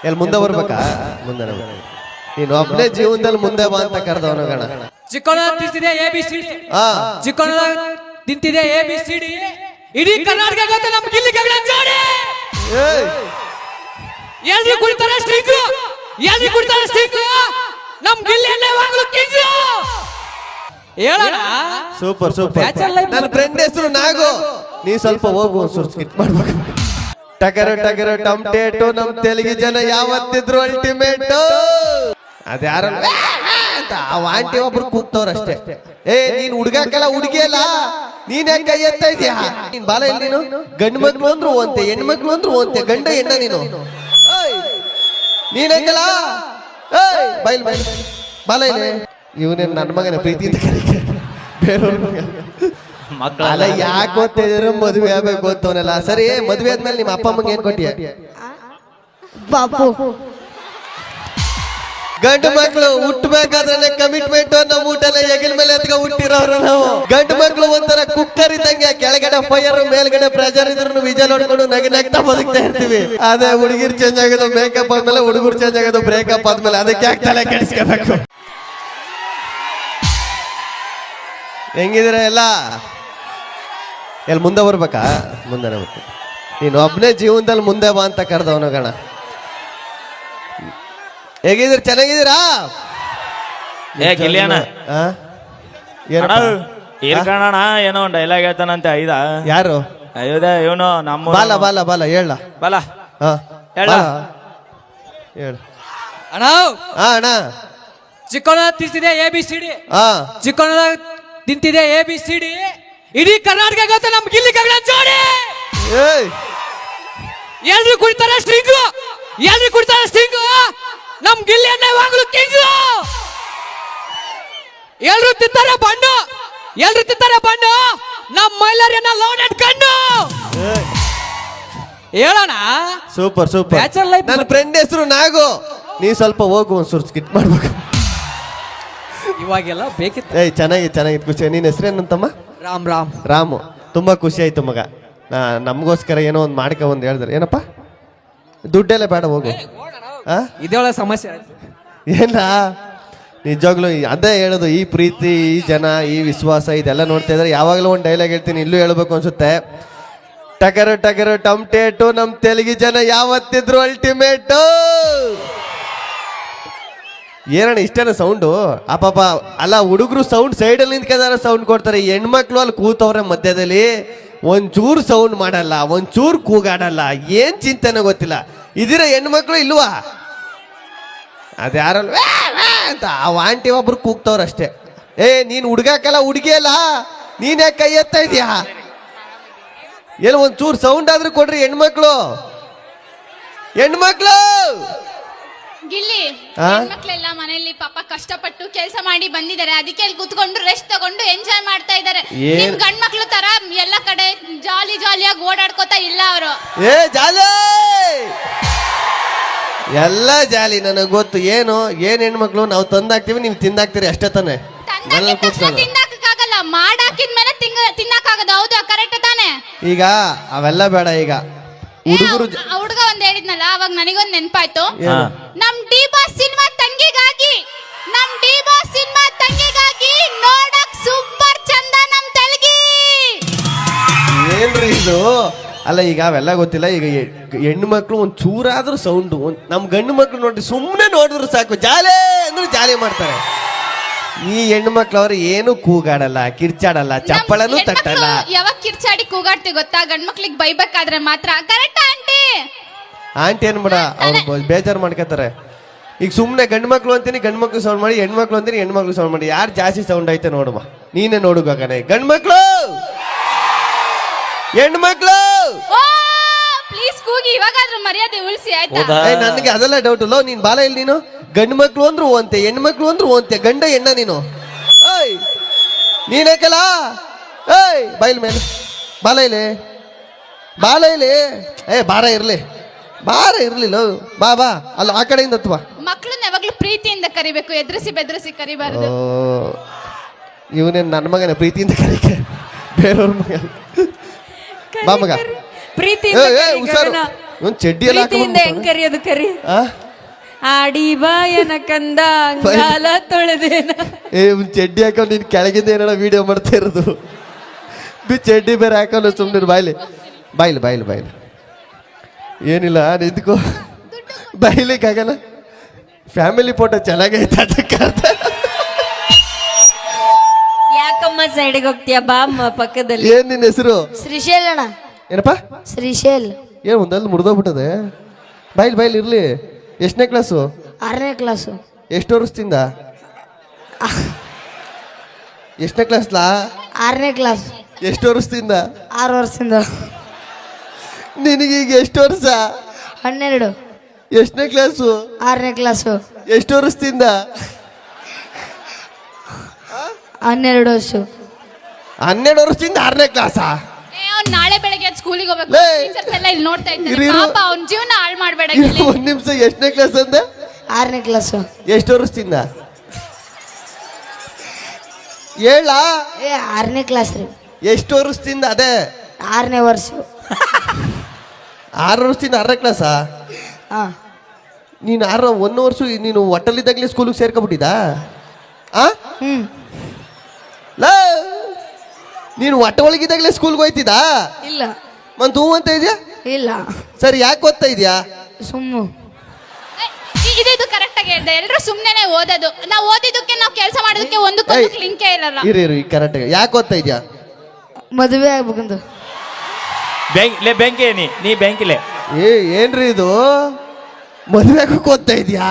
ಎಲ್ಲಿ ಮುಂದೆ ಬರ್ಬೇಕಾ? ಮುಂದೆ ನೀನು ಒಬ್ಬನೇ ಜೀವನದಲ್ಲಿ ಮುಂದೆ ಬಾ ಅಂತ ಕರೆದವನು ಗಣ. ಚಿಕ್ಕಣ ತಿಂತಿದೆ ABCD. ಚಿಕ್ಕಣ ತಿಂತಿದೆ ABCD. ಇಡೀ ಕರ್ನಾಟಕ ಗೊತ್ತ ನಮ್ಮ ಗಿಲ್ಲಿ ಗಗನ ಜೋಡಿ. ಎಲ್ರು ಕುಡಿತಾರೆ ಸ್ಟಿಂಗ್, ಎಲ್ರು ಕುಡಿತಾರೆ ಸ್ಟಿಂಗ್. ನಮ್ಮ ಗಿಲ್ಲಿ ಎಣ್ಣೆ ವಾಂಗ್ಲು ಕಿಂಗ್. ಹೇಳೋಣ. Super super. ನನ್ನ ಫ್ರೆಂಡ್ ಹೆಸರು ನಾಗು. ನೀ ಸ್ವಲ್ಪ ಹೋಗು ಒಂಚೂರು ಸ್ಕಿಟ್ ಮಾಡ್ಬೇಕು. ಟಗರು ಟಗರು ಟಮ್ಟೇಟು ನಮ್ ತೆಲುಗು ಜನ ಯಾವತ್ತಿದ್ರು ಅಲ್ಟಿಮೇಟ್. ಅದ್ಯಾರ ಅಂತ ಆ ಆಂಟಿ ಒಬ್ರು ಕೂಗ್ತವ್ರಷ್ಟೇ. ನೀನ್ ಹುಡ್ಗಾಕಲ್ಲ ಹುಡುಗಿಯಲ್ಲ, ನೀನ್ ಯಾಕೆ ಕೈ ಎತ್ತಾ ಇದೀಯಾ? ನೀನ್ ಬಾಲ ಇಲ್ಲಿ ನೀನು ಗಂಡು ಮಕ್ಳು ಅಂದ್ರು ಓಂತೆ, ಹೆಣ್ಮಕ್ಳು ಅಂದ್ರು ಓಂತೆ, ಗಂಡ ಹೆಣ್ಣ ನೀನು ನೀನಂಗಲ್ಲ. ಬೈಲ್ ಬೈಲ್ ಬಾಲ ಇಲ್ಲಿ. ಇವನೇನ್ ನನ್ನ ಮಗನ ಪ್ರೀತಿಯಿಂದ ಕರೀಕೆ ಬೇರೆಯವ್ರ ಮಗ ಅಲ್ಲ. ಯಾಕೆ ಗೊತ್ತಿದ್ರು ಮದುವೆ ಆಗ್ಬೇಕು ಅಂತವನಲ್ಲ. ಸರಿ, ಮದುವೆ ಆದ್ಮೇಲೆ ನಿಮ್ಮ ಅಪ್ಪ ಅಮ್ಮಗೆ ಏನ್ ಕೊಟ್ಟಿಯ? ಬಾಪು. ಗಂಡು ಮಕ್ಳು ಹುಟ್ಟಬೇಕಾದ್ರೆ ಕಮಿಟ್ಮೆಂಟ್ ನಮ್ಮ ಊಟನ ಹೆಗಲ ಮೇಲೆ ಎತ್ಕ ಹುಟ್ಟಿರೋರು ನಾವು. ಗಂಡು ಮಕ್ಳು ಒಂಥರ ಕುಕ್ಕರ್ ಇದ್ದಂಗೆ, ಕೆಳಗಡೆ ಫೈರ್ ಮೇಲ್ಗಡೆ ಪ್ರೆಷರ್ ಇದ್ರು ವಿಜಲ್ ಹೊಡ್ಕೊಂಡು ನಗ್ತಾ ಬದುಕ್ತಾ ಇರ್ತೀವಿ. ಅದೇ ಹುಡುಗಿರ್ ಚೇಂಜ್ ಆಗೋದು ಮೇಕಪ್ ಆದ್ಮೇಲೆ, ಹುಡುಗರು ಚೇಂಜ್ ಆಗೋದು ಬ್ರೇಕಪ್ ಆದ್ಮೇಲೆ. ಅದಕ್ಕೆ ಯಾಕೆ ತಲೆ ಕೆಡಿಸ್ಕೋಬೇಕು? ಹೆಂಗಿದಿರ ಎಲ್ಲ? ಎಲ್ಲಿ ಮುಂದೆ ಬರ್ಬೇಕಾ? ಮುಂದೆ ಬರ್ತೀನಿ. ನೀನು ಒಬ್ಬನೇ ಜೀವನದಲ್ಲಿ ಮುಂದೆ ಬಾ ಅಂತ ಕರೆದವನು ಗಣ. ಹೇಗಿದ್ದೀರ? ಚೆನ್ನಾಗಿದ್ದೀರಾ? ಏನೋ ಒಂದು ಡೈಲಾಗ್ ಹೇಳ್ತಾನಂತೆ. ಐದ ಯಾರು? ಅಯ್ಯೋದೆ ಇವನು ನಮ್ಮ ಬಾಲ ಬಾಲ ಬಾಲ ಹೇಳ ಬಾಲ ಹೇಳ. ಅಣ್ಣ ಅಣ್ಣ, ಚಿಕ್ಕಣ ತಿಂತಿದೆ ABCD. ಹಾ ಚಿಕ್ಕಣ ತಿಂತಿದೆ ABCD. ಇಡೀ ಕರ್ನಾಟಕ ಗೊತ್ತ ನಮ್ಮ ಗಿಲ್ಲಿ ಗಗನ ಜೋಡಿ. ಎಲ್ರು ಕುಡಿತಾರೆ ಸ್ಟಿಂಗ್, ಎಲ್ರು ಕುಡಿತಾರೆ ಸ್ಟಿಂಗ್. ನಮ್ ಗಿಲ್ಲಿ ಎಣ್ಣೆ ವಾಂಗ್ಲು ಕಿಂಗ್. ಎಲ್ರು ತಿಂತಾರೆ ಬಣ್ಣು, ಎಲ್ರು ತಿಂತಾರೆ ಬಣ್ಣು. ನಮ್ ಮೈಲಾರಿಯನ್ನ ಲೋಡೆಡ್ ಕಣ್ಣು. ಹೇಳೋಣ. Super super. ನನ್ನ ಫ್ರೆಂಡ್ ಹೆಸರು ನಾಗು. ನೀ ಸ್ವಲ್ಪ ಹೋಗು ಒಂಚೂರು ಸ್ಕಿಟ್ ಮಾಡ್ಬೇಕು. ಇವಾಗೆಲ್ಲ ಬೇಕಿತ್ತು. ಚೆನ್ನಾಗಿತ್ತು ಖುಷಿ. ನೀನ್ ಹೆಸರೇನಂತಮ್ಮ? ರಾಮ್ ರಾಮ್ ರಾಮು. ತುಂಬಾ ಖುಷಿ ಆಯ್ತು ಮಗ. ನಮಗೋಸ್ಕರ ಏನೋ ಒಂದು ಮಾಡ್ಕೊ ಒಂದು ಹೇಳಿದ್ರೆ. ಏನಪ್ಪ ದುಡ್ಡೆಲ್ಲ ಬೇಡ, ಹೋಗು. ಇದೊಳ ಸಮಸ್ಯೆ ಏನ ನಿಜವಾಗ್ಲು ಅದೇ ಹೇಳೋದು. ಈ ಪ್ರೀತಿ, ಈ ಜನ, ಈ ವಿಶ್ವಾಸ ಇದೆಲ್ಲ ನೋಡ್ತಾ ಇದ್ರೆ ಯಾವಾಗಲೂ ಒಂದು ಡೈಲಾಗ್ ಹೇಳ್ತೀನಿ, ಇಲ್ಲೂ ಹೇಳ್ಬೇಕು ಅನ್ಸುತ್ತೆ. ಟಗರು ಟಗರು ಟಮ್ಟೇಟು ನಮ್ ತೆಲುಗು ಜನ ಯಾವತ್ತಿದ್ರು ಅಲ್ಟಿಮೇಟ್. ಏನಣ್ಣ ಇಷ್ಟೇನ ಸೌಂಡು? ಪಾಪ ಅಲ್ಲ, ಹುಡುಗರು ಸೌಂಡ್ ಸೈಡಲ್ಲಿ ನಿಂತ್ಕೊಂಡಾರ ಸೌಂಡ್ ಕೊಡ್ತಾರೆ. ಹೆಣ್ಮಕ್ಳು ಅಲ್ಲಿ ಕೂತವ್ರೆ ಮಧ್ಯದಲ್ಲಿ, ಒಂಚೂರು ಸೌಂಡ್ ಮಾಡಲ್ಲ, ಒಂಚೂರು ಕೂಗಾಡಲ್ಲ. ಏನ್ ಚಿಂತೆನೋ ಗೊತ್ತಿಲ್ಲ. ಇದೀರ ಹೆಣ್ಮಕ್ಳು ಇಲ್ವಾ? ಅದ್ಯಾರಲ್ಲ ಅಂತ ಆ ಆಂಟಿ ಒಬ್ರು ಕೂಗ್ತವ್ರಷ್ಟೇ. ನೀನ್ ಹುಡ್ಗಾಕಲ್ಲ ಹುಡುಗಿಯಲ್ಲ, ನೀನ್ ಯಾಕೆ ಕೈ ಎತ್ತಾ ಇದೀಯಾ? ಏನು ಒಂಚೂರು ಸೌಂಡ್ ಆದ್ರೂ ಕೊಡ್ರಿ ಹೆಣ್ಮಕ್ಳು. ಹೆಣ್ಮಕ್ಳು ಗಿಲ್ಲಿ, ಹೆಣ್ಮಕ್ಳೆಲ್ಲ ಮನೆಯಲ್ಲಿ ಪಾಪ ಕಷ್ಟಪಟ್ಟು ಕೆಲಸ ಮಾಡಿ ಬಂದಿದ್ದಾರೆ. ಅದಕ್ಕೆ ಅಲ್ಲಿ ಕೂತ್ಕೊಂಡು ರೆಸ್ಟ್ ತಗೊಂಡು ಎಂಜಾಯ್ ಮಾಡ್ತಾ ಇದ್ದಾರೆ. ನಿಮ್ ಗಂಡ್ ಮಕ್ಳು ತರ ಎಲ್ಲ ಕಡೆ ಜಾಲಿ ಜಾಲಿಯಾಗಿ ಓಡಾಡ್ಕೋತಾ ಇಲ್ಲ ಅವರು. ಜಾಲಿ ಎಲ್ಲ ಜಾಲಿ. ನನಗೆ ಗೊತ್ತು. ಏನ್ ಹೆಣ್ಮಕ್ಳು ನಾವು ತಂದಾಕ್ತಿವಿ, ನೀವು ತಿಂದಾಕ್ತಿರಿ ಅಷ್ಟೇ ತಾನೆ. ತಿನ್ನಕ್ಕಾಗಲ್ಲ, ಮಾಡಾಕಿದ್ಮೇಲೆ ತಿನ್ನಕ್ಕಾಗದು. ಹೌದು, ಕರೆಕ್ಟ್ ತಾನೆ? ಈಗ ಅವೆಲ್ಲ ಬೇಡ. ಈಗ ಹುಡುಗರು ಹುಡುಗ ಒಂದ್ ಹೇಳಿದ್ನಲ್ಲ, ಅವಾಗ ನನಗೊಂದ್ ನೆನ್ಪಾಯ್ತು. ನಮ್ ಡಿ ಬಾಸ್ ಸಿನಿಮಾ ತಂಗಿಗಾಗಿ, ನಮ್ ಡಿ ಬಾಸ್ ಸಿನಿಮಾ ತಂಗಿಗಾಗಿ ನೋಡಕ್ ಸೂಪರ್ ಚಂದ ನಮ್ ತೆಲುಗಿ. ಏನ್ರಿ ಇದು? ಅಲ್ಲ, ಈಗ ಅವೆಲ್ಲ ಗೊತ್ತಿಲ್ಲ. ಈಗ ಹೆಣ್ಣು ಮಕ್ಳು ಒಂದ್ ಚೂರಾದ್ರೂ ಸೌಂಡು, ನಮ್ ಗಂಡು ಮಕ್ಳು ನೋಡ್ರಿ ಸುಮ್ಮನೆ ನೋಡಿದ್ರು ಸಾಕು, ಜಾಲಿ ಅಂದ್ರೆ ಜಾಲಿ ಮಾಡ್ತಾರೆ. ಈ ಹೆಣ್ಣು ಮಕ್ಳು ಅವ್ರು ಏನು ಕೂಗಾಡಲ್ಲ, ಕಿರ್ಚಾಡಲ್ಲ, ಚಪ್ಪಳನು ತಟ್ಟಲ್ಲ. ಯಾವಾಗ ಕಿರ್ಚಾಡಿ ಕೂಗಾಡ್ತಿ ಗೊತ್ತಾ? ಗಂಡ್ ಮಕ್ಳಿಗೆ ಬೈಬೇಕಾದ್ರೆ ಮಾತ್ರ. Correct aunty? ಆಂಟಿ ಅನ್ಬೇಡ, ಅವ್ರು ಬೇಜಾರು ಮಾಡ್ಕೊತಾರೆ. ಈಗ ಸುಮ್ಮನೆ ಗಂಡು ಮಕ್ಳು ಅಂತೀನಿ, ಗಂಡು ಮಕ್ಳು ಸೌಂಡ್ ಮಾಡಿ, ಹೆಣ್ಮಕ್ಳು ಅಂತೀನಿ, ಹೆಣ್ಮಕ್ಳು ಸೌಂಡ್ ಮಾಡಿ. ಯಾರು ಜಾಸ್ತಿ ಸೌಂಡ್ ಐತೆ ನೋಡುವ, ನೀನೇ ನೋಡುವಾಗನೆ. ಗಂಡು ಮಕ್ಳು, ಹೆಣ್ಮಕ್ಳು ಪ್ಲೀಸ್ ಕೂಗಿ, ಇವಾಗಾದ್ರೂ ಮರ್ಯಾದೆ ಉಳಿಸಿ ಆಯ್ತಾ? ನನಗೆ ಅದೆಲ್ಲ ಡೌಟ್ ಇಲ್ಲ. ನೀನ್ ಬಾಲ ಇಲ್ಲಿ. ನೀನು ಗಂಡು ಮಕ್ಳು ಅಂದ್ರು ಓಂತೆ, ಹೆಣ್ಮಕ್ಳು ಅಂದ್ರು ಓಂತೆ, ಗಂಡ ಹೆಣ್ಣ ನೀನು. ನೀನಕ್ಕಲ್ಲ. ಬೈಲ್ ಮೇಲೆ ಬಾಲ ಇಲ್ಲಿ, ಬಾಲ ಇಲ್ಲಿ. ಬಾರ ಇರ್ಲಿ, ಬಾರ ಇರ್ಲಿಲ್ಲ. ಬಾ ಬಾ ಅಲ್ಲ, ಆ ಕಡೆಯಿಂದ ಬಾ. ಮಕ್ಳನ್ನ ಯಾವಾಗ್ಲೂ ಪ್ರೀತಿಯಿಂದ ಕರಿಬೇಕು, ಎದುರಿಸಿ ಬೆದರಿಸಿ ಕರಿಬಾರ್ದು. ಇವನೇನ್ ನನ್ನ ಮಗನ ಪ್ರೀತಿಯಿಂದ ಕರಿಕೆ ಬೇರೆಯವ್ರ ಮಗ. ಬಾ ಮಗ. ಪ್ರೀತಿ ಒಂದ್ ಚಡ್ಡಿ ಎಲ್ಲ ಪ್ರೀತಿಯಿಂದ ಹೆಂಗ್ ಕರಿಯೋದು ಕರಿ ಆ ಆಡಿ ಬಾಯನ ಕಂದ ಅಂಗಾಲ ತೊಳೆದೇನ. ಏ ಒಂದ್ ಚಡ್ಡಿ ಹಾಕೊಂಡು ನೀನ್ ಕೆಳಗಿಂದ ಏನಾರ ವಿಡಿಯೋ ಮಾಡ್ತಾ ಇರೋದು ಚಡ್ಡಿ ಬೇರೆ ಹಾಕೊಂಡು ಸುಮ್ಮನೆ ಬಾಯ್ಲಿ ಏನಿಲ್ಲ ನಿಂತ್ಕೋ ಬಾಯ್ಲಿಕ್ಕಾಗಲ್ಲ. ಫ್ಯಾಮಿಲಿ ಫೋಟೋ ಚೆನ್ನಾಗೈತೆ ಅದಕ್ಕೆ ಯಾಕಮ್ಮ ಸೈಡಿಗೆ ಹೋಗ್ತೀಯ ಬಾ ಅಮ್ಮ ಪಕ್ಕದಲ್ಲಿ. ಏನ್ ನಿನ್ನ ಹೆಸರು? ಶ್ರೀಶೈಲ್ ಅಣ್ಣ. ಏನಪ್ಪ? ಶ್ರೀಶೈಲ್. ಏನ್ ಒಂದಲ್ಲಿ ಮುರಿದೋಗ್ಬಿಟ್ಟದೆ. ಬಾಯ್ಲಿ ಇರ್ಲಿ. ಎಷ್ಟನೇ ಕ್ಲಾಸು? 6ನೇ ಕ್ಲಾಸು. ಎಷ್ಟು ವರ್ಷದಿಂದ? ಎಷ್ಟನೇ ಕ್ಲಾಸ್ಲಾ? 6ನೇ ಕ್ಲಾಸ್. ಎಷ್ಟು ವರ್ಷದಿಂದ? 6 ವರ್ಷದಿಂದ. ನಿನಗೀಗ ಎಷ್ಟು ವರ್ಷ? 12. ಎಷ್ಟನೇ ಕ್ಲಾಸು? 6ನೇ ಕ್ಲಾಸು. ಎಷ್ಟು ವರ್ಷದಿಂದ? 12 ವರ್ಷ. 12 ವರ್ಷದಿಂದ 6ನೇ ಕ್ಲಾಸಾ? ಅವ್ನ್ ನಾಳೆ ಬೆಳಗ್ಗೆ ಸ್ಕೂಲಿಗೆ ಹೋಗ್ಬೇಕು. ಲೇ. ಟೀಚರ್ಸ್ ಎಲ್ಲ ಇಲ್ಲಿ ನೋಡ್ತಾ ಇದ್ದಾರೆ. ಇರು. ಪಾಪ ಅವ್ನ ಜೀವನ ಹಾಳು ಮಾಡ್ಬೇಡ. ಒಂದ್ ನಿಮಿಷ. ಎಷ್ಟನೇ ಕ್ಲಾಸ್ ಅಂದೆ? 6ನೇ ಕ್ಲಾಸು. ಎಷ್ಟು ವರ್ಷದಿಂದ? ಹೇಳ. 6ನೇ ಕ್ಲಾಸ್ ರೀ. ಎಷ್ಟು ವರ್ಷದಿಂದ? ಅದೇ 6ನೇ ವರ್ಷ. 6 ವರ್ಷದಿಂದ 6ನೇ ಕ್ಲಾಸಾ? ಹಾ. ನೀನು 1 ವರ್ಷ ನೀನು ಹೊಟ್ಟಲಿದ್ದಾಗಲೇ ಸ್ಕೂಲಿಗೆ ಸೇರ್ಕೊಬಿಟ್ಟಿದ್ದ? ಆ ಹ್ಮ್. ಲಾ ನೀನು ಹೊಟ್ಟೆ ಒಳಗಿದ್ದಾಗಲೇ ಸ್ಕೂಲ್ಗೆ ಹೋಯ್ತಿದ್ದ? ಇಲ್ಲ. ಮಂತ್ ಹೂ ಅಂತ ಇದೆಯಾ? ಇಲ್ಲ. ಸರಿ, ಯಾಕೆ ಓದ್ತಾ ಇದೆಯಾ? ಸುಮ್ಮು. ಇದು ಕರೆಕ್ಟ್ ಆಗಿ ಹೇಳ್ದೆ. ಎಲ್ರು ಸುಮ್ನೆನೆ ಓದೋದು. ನಾವು ಓದಿದ್ದಕ್ಕೆ ನಾವು ಕೆಲಸ ಮಾಡೋದಕ್ಕೆ ಒಂದಕ್ಕೊಂದು ಲಿಂಕೇ ಇರಲ್ಲ. ಇರು ಕರೆಕ್ಟ್. ಯಾಕೆ ಓದ್ತಾ ಇದೆಯಾ? ಮದುವೆ ಆಗ್ಬೇಕಂತ. ಬೆಂಕಿ ನೀ ಬೆಂಕಿಲೆ. ಏನ್ರಿ ಇದು? ಮದುವೆ ಆಗಕ್ಕೆ ಓದ್ತಾ ಇದೆಯಾ?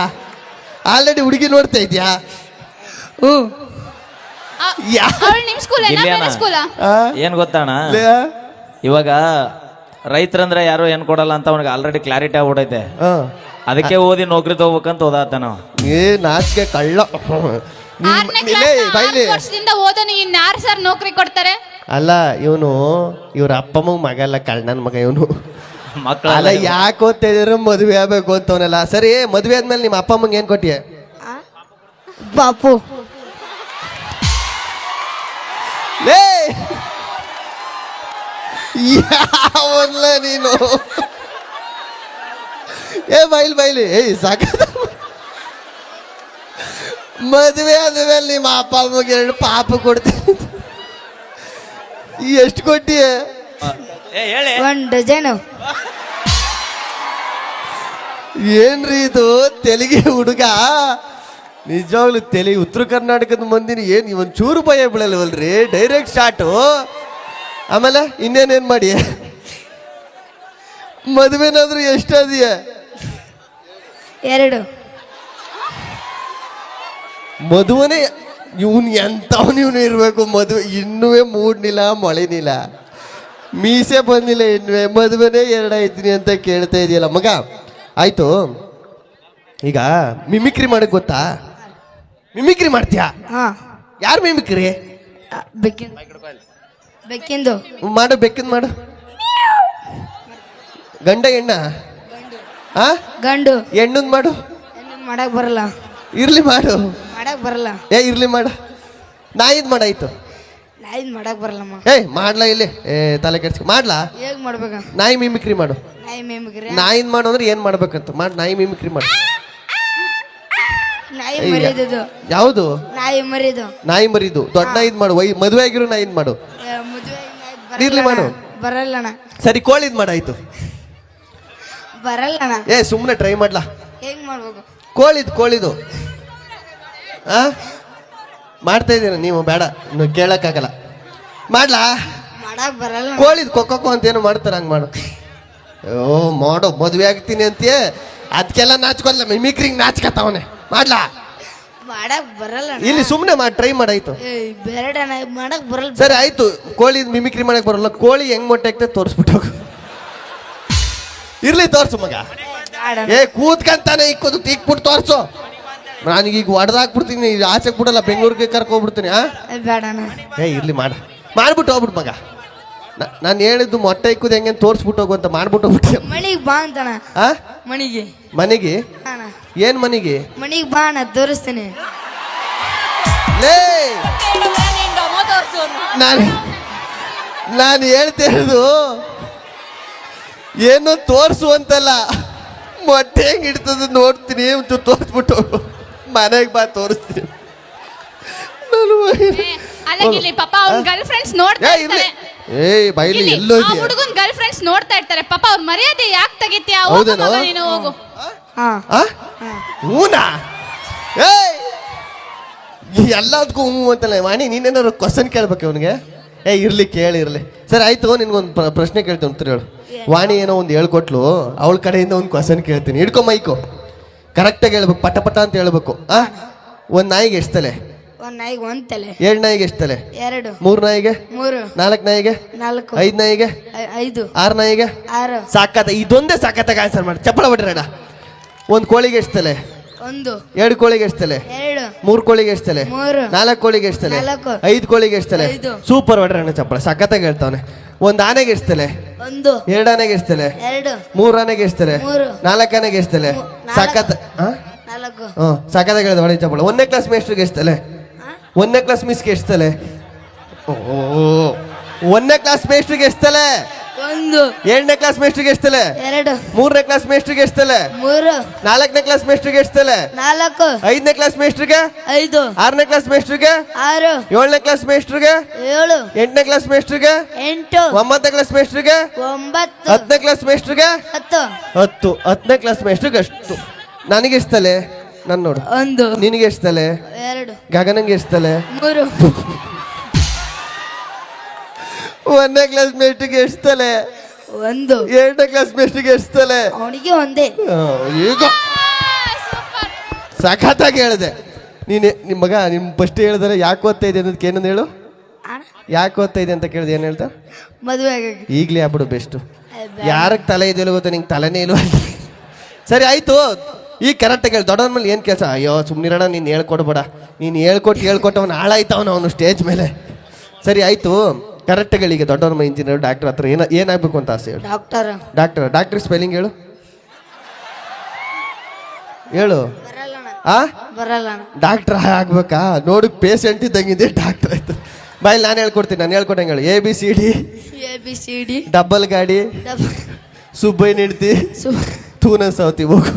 ಆಲ್ರೆಡಿ ಹುಡುಗಿ ನೋಡ್ತಾ ಇದೆಯಾ? ಹ್ಞೂ. ಅವಳು ನಿಮ್ ಸ್ಕೂಲ್ ಸ್ಕೂಲ? ಏನ್ ಗೊತ್ತಣ್ಣ, ಇವಾಗ ರೈತರಂದ್ರೆ ಯಾರು ಏನ್ ಕೊಡಲ್ಲ ಅಂತ ಅವನಿಗೆ ಆಲ್ರೆಡಿ ಕ್ಲಾರಿಟಿ ಆಗ್ಬಿಡೈತೆ. ಅದಕ್ಕೆ ಓದಿ ನೌಕರಿ ತಗೋಬೇಕಂತ ಓದಾತ ನಾವು. ನಾಚಿಕೆ ಕಳ್ಳ. 6ನೇ ವರ್ಷದಿಂದ ಓದೋನು ಇನ್ಯಾರು ಸರ್ ನೌಕರಿ ಕೊಡ್ತಾರೆ? ಅಲ್ಲ, ಇವ್ರ ಅಪ್ಪಮ್ಮ ಮಗ ಅಲ್ಲ, ಕಳ್ಳನ ಮಗ ಇವನು. ಮಕ್ಕಳ ಅಲ್ಲ, ಯಾಕೆ ಓದ್ತಾ ಇದ್ರು? ಮದುವೆ ಆಗ್ಬೇಕು ಅಂತವನಲ್ಲ. ಸರಿ, ಮದುವೆ ಆದ್ಮೇಲೆ ನಿಮ್ಮ ಅಪ್ಪ ಅಮ್ಮಂಗೆ ಏನ್ ಕೊಟ್ಟಿಯ? ಬಾಪು. ಲೇ ಯಾವಲ್ಲ ನೀನು? ಬೈಲಿ ಸಾಕ. ಮದುವೆ ಆದ್ಮೇಲೆ ನಿಮ್ಮ ಅಪ್ಪ ಅಮ್ಮಗೆ 2 ಪಾಪ ಕೊಡ್ತೀನಿ. ಎಷ್ಟು ಕೊಟ್ಟಿಯ? ಹೇಳಿ. 1 ಡಜನ್. ಏನ್ರಿ ಇದು? ತೆಲಿಗೆ ಹುಡುಗ ನಿಜವಾಗ್ಲು ತೆಲಿ ಉತ್ತರ ಕರ್ನಾಟಕದ ಮಂದಿನ ಏನ್ ಇವನ್ ಚೂರು ಭಯ ಬೀಳಲ್ವಲ್ರಿ? Direct shot. ಆಮೇಲೆ ಇನ್ನೇನೇನ್ ಮಾಡಿ? ಮದುವೆನಾದ್ರೂ ಎಷ್ಟಾದಿಯ? 2. ಮದುವೆನೇ ಇವನ್ ಎಂತವನು ಇರ್ಬೇಕು. ಮದುವೆ ಇನ್ನುವೇ ಮೂಡ್ನಿಲ್ಲ, ಮೊಳೆನಿಲ್ಲ, ಮೀಸೆ ಬಂದಿಲ್ಲ, ಇನ್ನುವೆ ಮದುವೆನೇ 2 ಆಯ್ತೀನಿ ಅಂತ ಕೇಳ್ತಾ ಇದೆಯಲ್ಲ ಮಗ. ಆಯ್ತು, ಈಗ ಮಿಮಿಕ್ರಿ ಮಾಡಕ್ ಗೊತ್ತಾ? ಮಿಮಿಕ್ರಿ ಮಾಡ್ತೀಯಾ? ಹಾ. ಯಾರು ಮಿಮಿಕ್ರಿ? ಬೆಕ್ಕಿಂದು ಮಾಡು. ಬೆಕ್ಕಿಂದ ಮಾಡು. ಗಂಡ ಹೆಣ್ಣ? ಆ ಗಂಡು. ಹೆಣ್ಣದ್ ಮಾಡು. ಮಾಡಕ್ ಬರಲ್ಲ. ಇರ್ಲಿ ಮಾಡು. ಮಾಡಕ್ ಬರಲ್ಲ. ಇರ್ಲಿ ಮಾಡ. ನಾಯಿದ್ ಮಾಡಾಯ್ತು. ನಾಯಿದ್ ಮಾಡಕ್ ಬರಲ್ಲಮ್ಮ. ಮಾಡ್ಲಾ ಇಲ್ಲಿ? ತಲೆ ಕೆಡ್ಸ್ಕೊ. ಮಾಡ್ಲಾ? ಹೇಗ್ ಮಾಡ್ಬೇಕ? ನಾಯಿ ಮಿಮಿಕ್ರಿ ಮಾಡು. ನಾಯಿ ಮಿಮಿಕ್ರಿ. ನಾಯಿದ್ ಮಾಡು ಅಂದ್ರೆ ಏನ್ ಮಾಡ್ಬೇಕಂತ ಮಾಡು. ನಾಯಿ ಮಿಮಿಕ್ರಿ ಮಾಡು. ನಾಯಿ ಮರಿದು. ಯಾವುದು? ನಾಯಿ ಮರಿದು. ನಾಯಿ ಮರಿದು. ದೊಡ್ಡ ನಾಯಿದ್ ಮಾಡು. ಮದುವೆ ಆಗಿರೋ ನಾಯಿದ್ ಮಾಡು. ಇರ್ಲಿ ಮಾಡು. ಬರಲ್ಲಣ್ಣ. ಸರಿ, ಕೋಳಿದ್ ಮಾಡಾಯ್ತು. ಬರಲ್ಲಣ್ಣ. ಸುಮ್ನೆ ಟ್ರೈ ಮಾಡ್ಲಾ? ಹೇಗ್ ಮಾಡ್ಬೇಕು? ಕೋಳಿದು ಮಾಡ್ತಾ ಇದ್ದೀರ ನೀವು? ಬೇಡ, ಇನ್ನು ಕೇಳಕ್ಕಾಗಲ್ಲ. ಮಾಡ್ಲಾ? ಮಾಡಕ್ ಬರಲ್ಲ. ಕೋಳಿದ್ ಕೊಕ್ಕೋ ಅಂತ ಏನೋ ಮಾಡ್ತಾರ, ಹಂಗ್ ಮಾಡು. ಮಾಡೋ. ಮದುವೆ ಆಗ್ತೀನಿ ಅಂತೀಯ, ಅದಕ್ಕೆಲ್ಲ ನಾಚ್ಕೊಲ್ಲ. ಮಿಮಿಕ್ರಿಂಗ್ ನಾಚ್ಕತಾವನೆ. ಮಾಡ್ಲಾ? ಮಾಡಕ್ ಬರಲ್ಲ. ಇಲ್ಲಿ ಸುಮ್ನೆ ಮಾಡಿ ಟ್ರೈ ಮಾಡಾಯ್ತು. ಬೇಡಣ್ಣ, ಮಾಡಕ್ ಬರಲ್ಲ. ಸರಿ ಆಯ್ತು, ಕೋಳಿ ಮಿಮಿಕ್ರಿ ಮಾಡಕ್ ಬರಲ್ಲ. ಕೋಳಿ ಹೆಂಗ್ ಮೊಟ್ಟೆ ಆಗ್ತದೆ ತೋರಿಸ್ಬಿಟ್ಟು. ಇರ್ಲಿ, ತೋರ್ಸು ಮಗ. ಕೂತ್ಕಂತಾನೆ ಇಕ್ಕೋದು ಇಕ್ಬಿಟ್ಟು ತೋರ್ಸು. ನಾನೀಗ ಹೊಡೆದಾಕ್ಬಿಡ್ತೀನಿ, ಆಚೆಗೆ ಬಿಡಲ್ಲ, ಬೆಂಗಳೂರಿಗೆ ಕರ್ಕೊಬಿಡ್ತೀನಿ. ಬೇಡಣ್ಣ. ಇರ್ಲಿ ಮಾಡ್ಬಿಟ್ಟು ಹೋಗ್ಬಿಟ್ಟು ಮಗ. ನಾನು ಹೇಳಿದ್ದು ಮೊಟ್ಟೆ ಇಕ್ಕುದು ಹೆಂಗೆ ತೋರಿಸ್ಬಿಟ್ಟು ಹೋಗು ಅಂತ ಮಾಡ್ಬಿಟ್ಟು ಹೋಗ್ಬಿಟ್ಟು. ಮನಿಗೆ ಬಾ ಅಂತಾನ. ಮನಿಗೆ. ಮನೆಗೆ? ಏನ್ ಮನೆಗೆ? ಮನಿಗೆ ಬಾ ಅಣ್ಣ, ತೋರಿಸ್ತೀನಿ. ನಾನು ಹೇಳ್ತಾ ಇರೋದು ಏನು ತೋರ್ಸು ಅಂತಲ್ಲ, ಮೊಟ್ಟೆ ಹೆಂಗ್ ಇಡ್ತದ ನೋಡ್ತೀನಿ, ಒಂಚೂರು ತೋರಿಸ್ಬಿಟ್ಟು ಮನೆಗೆ ಬಾ ತೋರಿಸ್ತೀನಿ. ನಾನು ಅಲ್ಲ ಗಿಲ್ಲಿ ಪಾಪ ಅವ್ನ ಗರ್ಲ್ ಫ್ರೆಂಡ್ಸ್ ನೋಡ್ತಾ ಏ ಇರ್ಲಿ, ಇರ್ತಾರೆ. ಏಯ್ ಬೈಲಿ ಗಿಲ್ಲಿ, ಎಲ್ಲೋ ಆ ಇದೆಯಾ? ಹುಡುಗನ್ ಗರ್ಲ್ ಫ್ರೆಂಡ್ಸ್ ನೋಡ್ತಾ ಇರ್ತಾರೆ ಪಾಪ. ಅವ್ರ ಮರ್ಯಾದೆ ಯಾಕೆ ತೆಗಿತೀಯ? ಹೋಗು ಹೌದೇನೋ? ಮಗ, ನೀನು ಹೋಗು. ಹಾ ಆ? ಹೂನಾ? ಏಯ್ ಎಲ್ಲದಕ್ಕೂ ಹ್ಞೂ ಅಂತಲ್ಲ ವಾಣಿ, ನೀನೇನಾದ್ರು ಕ್ವಶನ್ ಕೇಳ್ಬೇಕು ಅವನಿಗೆ. ಇರ್ಲಿ ಕೇಳಿರ್ಲಿ. ಸರಿ ಆಯ್ತು, ನಿನ್ಗೊಂದು ಪ್ರಶ್ನೆ ಕೇಳ್ತೀನಿ, ಉತ್ತರ ಹೇಳು. ವಾಣಿ ಏನೋ ಒಂದು ಹೇಳ್ಕೊಟ್ಲು, ಅವಳ ಕಡೆಯಿಂದ ಒಂದು ಕ್ವಶನ್ ಕೇಳ್ತೀನಿ. ಹಿಡ್ಕೊ ಮೈಕು, ಕರೆಕ್ಟಾಗಿ ಹೇಳ್ಬೇಕು, ಪಟ ಪಟ ಅಂತ ಹೇಳ್ಬೇಕು. ಒಂದು ನಾಯಿಗೆ ಎಷ್ಟು ತಲೆ? ಒಂದ್ ನಾಯಿಗೆ ಒಂದ್ ತಲೆ. 2 ನಾಯಿಗೆ ಎಷ್ಟು ತಲೆ? 2. 3 ನಾಯಿಗೆ? 3. 4 ನಾಯಿಗೆ? 4. 5 ನಾಯಿಗೆ? 5. 6 ನಾಯಿಗೆ? 6. ಸಾಕತ್ತ, ಇದೊಂದೇ ಸಾಕತ್ತಾಗ ಆನ್ಸರ್ ಮಾಡಿ. ಚಪ್ಪಳ ಬಿಡ್ರಣ. ಒಂದು ಕೋಳಿಗೆ ಎಷ್ಟು ತಲೆ? 1. 2 ಕೋಳಿಗೆ ಎಷ್ಟು ತಲೆ? 2. 3 ಕೋಳಿಗೆ ಎಷ್ಟು ತಲೆ? 3. 4 ಕೋಳಿಗೆ ಎಷ್ಟು ತಲೆ? 4. 5 ಕೋಳಿಗೆ ಎಷ್ಟು ತಲೆ? 5. ಸೂಪರ್ ಹೊಡ್ರಣ್ಣ ಚಪ್ಪಳ, ಸಖತ್ತಾಗಿ ಹೇಳ್ತಾವನೆ. ಒಂದು ಆನೆಗೆ ಎಷ್ಟು ತಲೆ? 1. 2 ಆನೆಗೆ ಎಷ್ಟು ತಲೆ? 2. 3 ಆನೆಗೆ ಎಷ್ಟು ತಲೆ? 3. 4 ಆನೆಗೆ ಎಷ್ಟು ತಲೆ? ಸಖತ್ 4. ಸಖತ್ತಾಗಿ ಹೇಳ್ದ ಹೊಡೆ ಚಪ್ಪಳ. 1ನೇ ಕ್ಲಾಸ್ ಮೇಸ್ಟ್ರಿಗೆ ಎಷ್ಟು ತಲೆ? 1ನೇ ಕ್ಲಾಸ್ ಮಿಸ್ಗೆ ಎಷ್ಟು ತಲೆ? 1ನೇ ಕ್ಲಾಸ್ ಮೇಸ್ಟ್ರಿಗೆ ಎಷ್ಟು ತಲೆ? 1. 2ನೇ ಕ್ಲಾಸ್ ಮೇಸ್ಟ್ರಿಗೆ ಎಷ್ಟು ತಲೆ? 2. 3ನೇ ಕ್ಲಾಸ್ ಮೇಸ್ಟ್ರಿಗೆ ಎಷ್ಟು ತಲೆ? 3. 4ನೇ ಕ್ಲಾಸ್ ಮೇಸ್ಟ್ರಿಗೆ ಎಷ್ಟು ತಲೆ? 4. 5ನೇ ಕ್ಲಾಸ್ ಮೇಸ್ಟ್ರಿಗೆ? 5. 6ನೇ ಕ್ಲಾಸ್ ಮೇಸ್ಟ್ರಿಗೆ? 6. 7ನೇ ಕ್ಲಾಸ್ ಮೇಸ್ಟ್ರಿಗೆ? 7. 8ನೇ ಕ್ಲಾಸ್ ಮೇಸ್ಟ್ರಿಗೆ? 8. 9ನೇ ಕ್ಲಾಸ್ ಮೇಸ್ಟ್ರಿಗೆ? 9. 10ನೇ ಕ್ಲಾಸ್ ಮೇಸ್ಟ್ರಿಗೆ? 10. 10. 10ನೇ ಕ್ಲಾಸ್ ಮೇಸ್ಟ್ರಿಗೆ ಅಷ್ಟು. ನನಗೆ ಎಷ್ಟು ತಲೆ? ನಾನು ನೋಡು. 1. ನಿನಗೆ ಎಷ್ಟು ತಲೆ? 2. ಗಗನಂಗೆ ಎಷ್ಟು ತಲೆ? 3. 1ನೇ ಕ್ಲಾಸ್ ಮೇಸ್ಟ್ರಿಗೆ ಎಷ್ಟು ತಲೆ? 1. 2ನೇ ಕ್ಲಾಸ್ ಮೇಸ್ಟ್ರಿಗೆ ಎಷ್ಟು ತಲೆ? ಅವನಿಗೆ ಒಂದೇ. ಈಗ ಸಖತ್ತಾಗಿ ಹೇಳಿದೆ. ನಿಮ್ಮ ಮಗ ನಿಮ್ಮ ಫಸ್ಟ್ ಹೇಳಿದ್ರೆ ಯಾಕೆ ಓದ್ತಾ ಇದೆ ಅನ್ನೋದಕ್ಕೆ ಏನಂದು ಹೇಳು. ಯಾಕೆ ಓದ್ತಾ ಇದೆ ಅಂತ ಕೇಳಿದೆ, ಏನು ಹೇಳ್ತಾ? ಮದುವೆ ಆಗೋಕೆ. ಈಗಲೇ ಆಗ್ಬಿಡು ಬೆಸ್ಟು. ಯಾರಿಗೆ ತಲೆ ಇದೆಯಲ್ಲ ಗೊತ್ತಾ, ನಿಂಗೆ ತಲೆನೇ ಇಲ್ವ? ಸರಿ ಆಯ್ತು, ಈಗ ಕರೆಕ್ಟಾಗಿ ಹೇಳಿ. ದೊಡ್ಡವನ ಮೇಲೆ ಏನು ಕೆಲಸ? ಅಯ್ಯೋ ಸುಮ್ಮನಿರೋಣ, ನೀನು ಹೇಳ್ಕೊಡ್ಬೇಡ. ನೀನು ಹೇಳ್ಕೊಟ್ಟು ಅವನು ಹಾಳಾಯ್ತವನು ಅವನು ಸ್ಟೇಜ್ ಮೇಲೆ. ಸರಿ ಆಯ್ತು, ಕರೆಕ್ಟಾಗಿ ಹೇಳಿ. ಈಗ ದೊಡ್ಡವ್ರ ಇಂಜಿನಿಯರ್ ಡಾಕ್ಟರ್ ಹತ್ರ ಏನಾಗಬೇಕು ಅಂತ ಆಸೆ ಹೇಳು. ಡಾಕ್ಟರ್ ಸ್ಪೆಲ್ಲಿಂಗ್ ಹೇಳು. ಹೇಳು. ಬರಲ್ಲ. ಡಾಕ್ಟರ್ ಆಗ್ಬೇಕಾ? ನೋಡು, ಪೇಷಂಟ್ ಇದ್ದಂಗಿದೆ, ಡಾಕ್ಟರ್ ಆಯ್ತು. ಬಾಯಲ್ಲಿ ನಾನು ಹೇಳ್ಕೊಡ್ತೀನಿ, ನಾನು ಹೇಳ್ಕೊಟ್ಟಂಗೆ ಹೇಳು. ABCD, ABCD. ಡಬ್ಬಲ್ ಗಾಡಿ, ಸುಬ್ಬಯ್ಯ ನಿಡ್ತಿ, ತೂನ ಸೌತಿ ಹೋಗು.